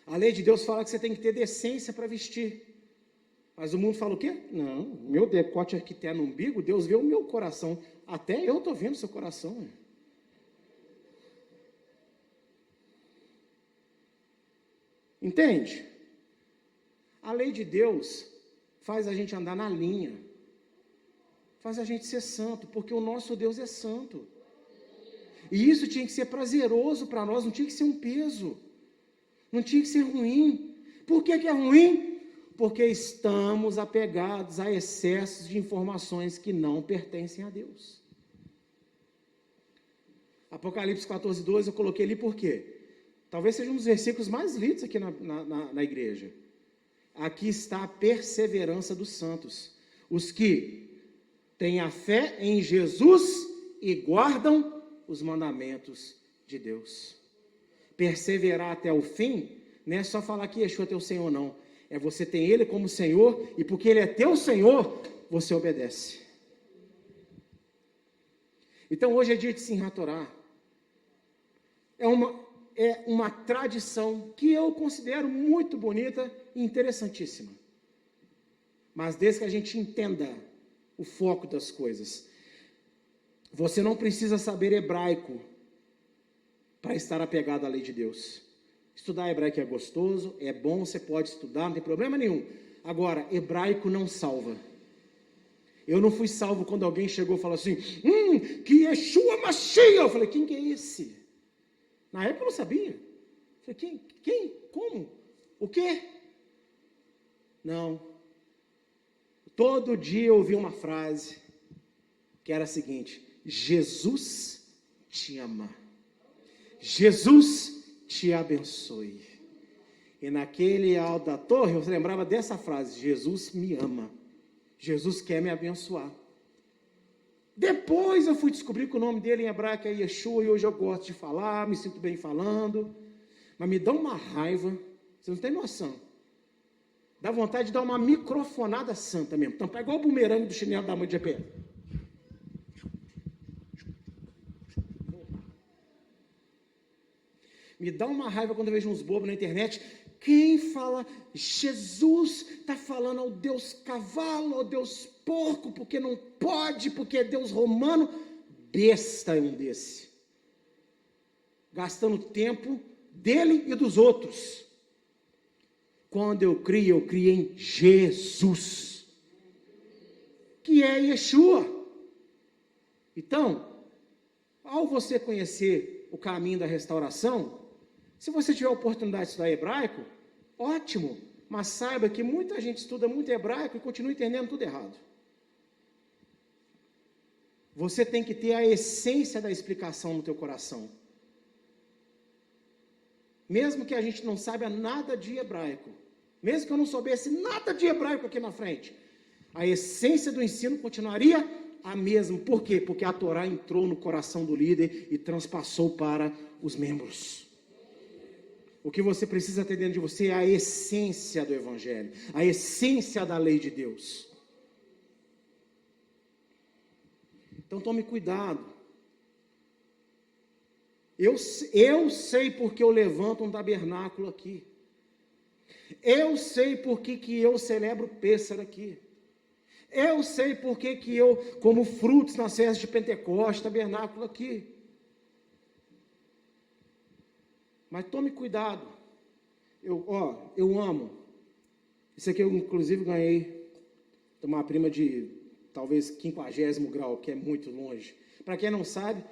A lei de Deus fala que você tem que ter decência para vestir. Mas o mundo fala o quê? Não, meu decote aqui está no umbigo, Deus vê o meu coração. Até eu estou vendo o seu coração. Entende? A lei de Deus faz a gente andar na linha. Faz a gente ser santo, porque o nosso Deus é santo. E isso tinha que ser prazeroso para nós, não tinha que ser um peso. Não tinha que ser ruim. Por que é ruim? Porque estamos apegados a excessos de informações que não pertencem a Deus. Apocalipse 14:12 eu coloquei ali por quê? Talvez seja um dos versículos mais lidos aqui na igreja. Aqui está a perseverança dos santos, os que têm a fé em Jesus e guardam os mandamentos de Deus. Perseverar até o fim, não é só falar que Yeshua é teu Senhor, não. É você ter Ele como Senhor, e porque Ele é teu Senhor, você obedece. Então hoje é dia de Simchat Torá. É uma tradição que eu considero muito bonita e interessantíssima. Mas desde que a gente entenda o foco das coisas. Você não precisa saber hebraico para estar apegado à lei de Deus. Estudar hebraico é gostoso, é bom, você pode estudar, não tem problema nenhum. Agora, hebraico não salva. Eu não fui salvo quando alguém chegou e falou assim, que Yeshua Mashiach. Eu falei, quem que é esse? Na época eu não sabia. Eu falei, quem? Como? O quê? Não. Todo dia eu ouvi uma frase que era a seguinte, Jesus te ama. Jesus te abençoe. E naquele alto da torre, eu lembrava dessa frase, Jesus me ama. Jesus quer me abençoar. Depois eu fui descobrir que o nome dele em hebraico é Yeshua, e hoje eu gosto de falar, me sinto bem falando, mas me dá uma raiva, você não tem noção. Dá vontade de dar uma microfonada santa mesmo, tampar igual o bumerangue do chinelo da mãe de GP. Me dá uma raiva quando eu vejo uns bobos na internet, Quem fala Jesus está falando ao Deus cavalo, ao Deus porco, porque não pode, porque é Deus romano. Besta é um desse. Gastando tempo dele e dos outros. Quando eu crio em Jesus, que é Yeshua. Então, ao você conhecer o caminho da restauração, se você tiver a oportunidade de estudar hebraico, ótimo, mas saiba que muita gente estuda muito hebraico e continua entendendo tudo errado. Você tem que ter a essência da explicação no teu coração. Mesmo que a gente não saiba nada de hebraico, mesmo que eu não soubesse nada de hebraico aqui na frente, a essência do ensino continuaria a mesma. Por quê? Porque a Torá entrou no coração do líder e transpassou para os membros. O que você precisa ter dentro de você é a essência do Evangelho, a essência da lei de Deus. Então tome cuidado. Eu sei porque eu levanto um tabernáculo aqui. Eu sei porque que eu celebro Pêssaro aqui. Eu sei porque que eu como frutos nas festas de Pentecostes, tabernáculo aqui. Mas tome cuidado. Eu amo. Isso aqui eu inclusive ganhei de uma prima de talvez 50º grau, que é muito longe. Para quem não sabe,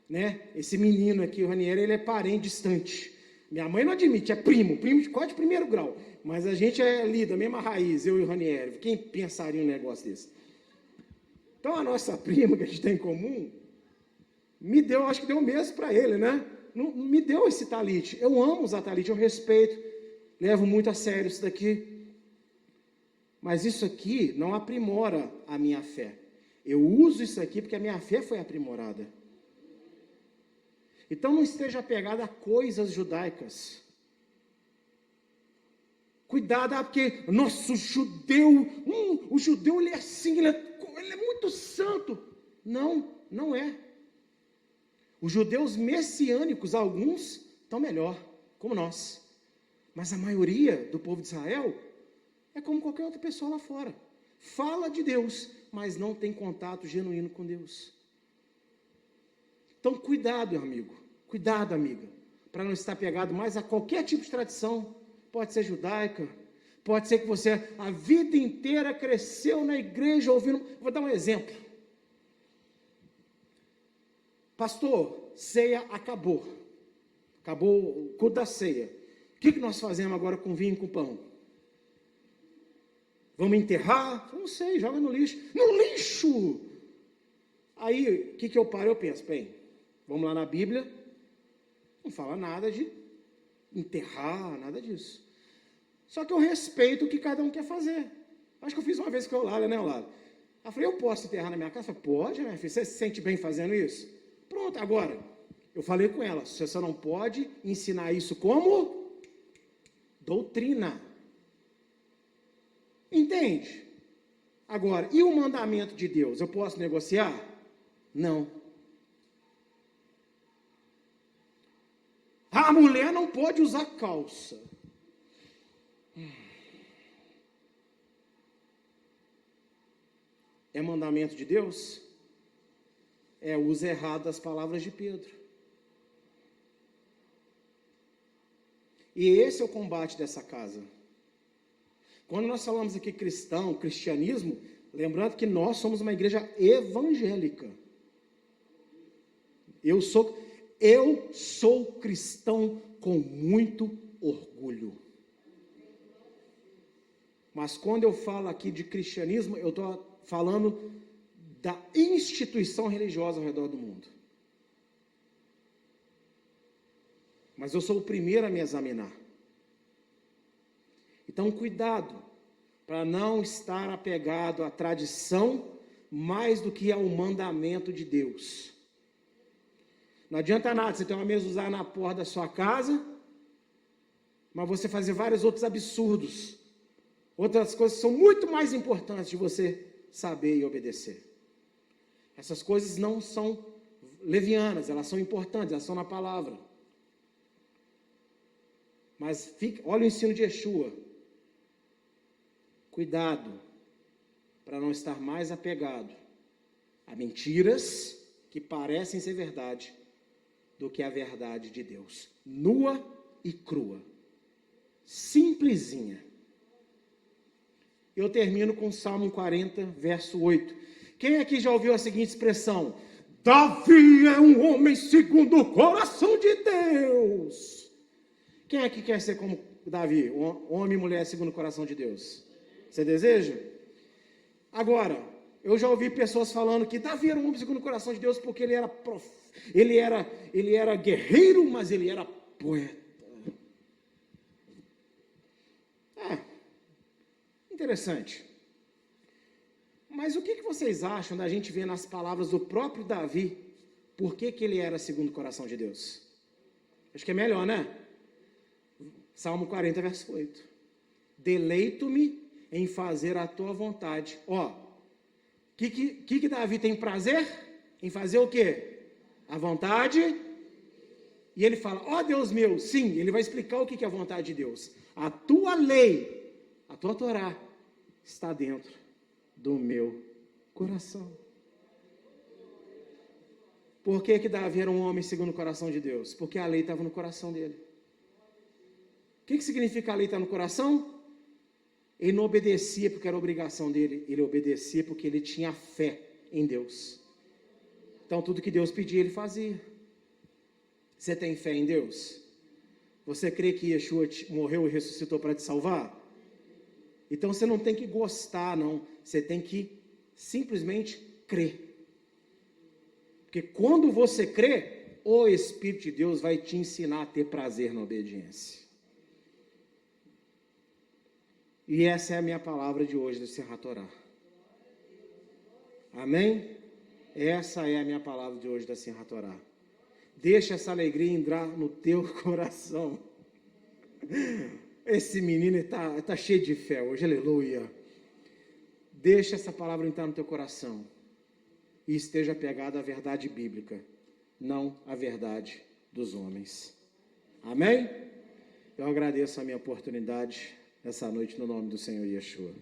né, esse menino aqui, o Ranieri, ele é parente distante. Minha mãe não admite, é primo de quase de 1º grau. Mas a gente é ali da mesma raiz, eu e o Ranieri. Quem pensaria em um negócio desse? Então a nossa prima que a gente tem em comum, me deu, acho que deu o mesmo para ele, né? Não, me deu esse talite. Eu amo usar talite, eu respeito, levo muito a sério isso daqui. Mas isso aqui não aprimora a minha fé. Eu uso isso aqui porque a minha fé foi aprimorada. Então não esteja apegado a coisas judaicas. Cuidado, porque nosso judeu, o judeu ele é assim, ele é muito santo. Não é. Os judeus messiânicos, alguns estão melhor, como nós. Mas a maioria do povo de Israel é como qualquer outra pessoa lá fora. Fala de Deus, mas não tem contato genuíno com Deus. Então, cuidado, amigo. Cuidado, amiga. Para não estar pegado mais a qualquer tipo de tradição. Pode ser judaica. Pode ser que você a vida inteira cresceu na igreja ouvindo. Vou dar um exemplo. Pastor, ceia acabou. Acabou o culto da ceia. O que nós fazemos agora com vinho e com pão? Vamos enterrar? Eu não sei, joga no lixo. No lixo! Aí, o que eu paro? Eu penso, bem, vamos lá na Bíblia, não fala nada de enterrar, nada disso. Só que eu respeito o que cada um quer fazer. Acho que eu fiz uma vez com a Eulália, né, Eulália? Ela falou, eu posso enterrar na minha casa? Eu falei, pode, minha filha, você se sente bem fazendo isso? Pronto, agora, eu falei com ela, você só não pode ensinar isso como doutrina. Entende? Agora, e o mandamento de Deus? Eu posso negociar? Não. A mulher não pode usar calça. É mandamento de Deus? É o uso errado das palavras de Pedro. E esse é o combate dessa casa. Quando nós falamos aqui cristianismo, lembrando que nós somos uma igreja evangélica. Eu sou cristão com muito orgulho. Mas quando eu falo aqui de cristianismo, eu estou falando da instituição religiosa ao redor do mundo. Mas eu sou o primeiro a me examinar. Então, cuidado, para não estar apegado à tradição mais do que ao mandamento de Deus. Não adianta nada você ter uma mesa usar na porta da sua casa, mas você fazer vários outros absurdos. Outras coisas que são muito mais importantes de você saber e obedecer. Essas coisas não são levianas, elas são importantes, elas são na palavra. Mas olha o ensino de Yeshua. Cuidado para não estar mais apegado a mentiras que parecem ser verdade do que a verdade de Deus. Nua e crua. Simplesinha. Eu termino com Salmo 40, verso 8. Quem aqui já ouviu a seguinte expressão? Davi é um homem segundo o coração de Deus. Quem aqui quer ser como Davi? Homem e mulher segundo o coração de Deus? Você deseja? Agora, eu já ouvi pessoas falando que Davi era um homem segundo o coração de Deus porque ele era guerreiro, mas ele era poeta. Interessante. Mas o que vocês acham da gente ver nas palavras do próprio Davi, por que ele era segundo o coração de Deus? Acho que é melhor, né? Salmo 40, verso 8. Deleito-me em fazer a tua vontade. Ó, que Davi tem prazer? Em fazer o quê? A vontade. E ele fala, ó Deus meu, sim, ele vai explicar o que é a vontade de Deus. A tua lei, a tua Torá, está dentro do meu coração. Por que Davi era um homem segundo o coração de Deus? Porque a lei estava no coração dele. O que significa a lei estar no coração? Ele não obedecia porque era obrigação dele, ele obedecia porque ele tinha fé em Deus. Então tudo que Deus pedia, ele fazia. Você tem fé em Deus? Você crê que Yeshua morreu e ressuscitou para te salvar? Então você não tem que gostar, não. Você tem que simplesmente crer. Porque quando você crê, o Espírito de Deus vai te ensinar a ter prazer na obediência. E essa é a minha palavra de hoje do Serra Torá. Amém? Essa é a minha palavra de hoje da Serra Torá. Deixa essa alegria entrar no teu coração. Esse menino está cheio de fé hoje, aleluia. Deixa essa palavra entrar no teu coração e esteja apegado à verdade bíblica, não à verdade dos homens. Amém? Eu agradeço a minha oportunidade essa noite no nome do Senhor Yeshua.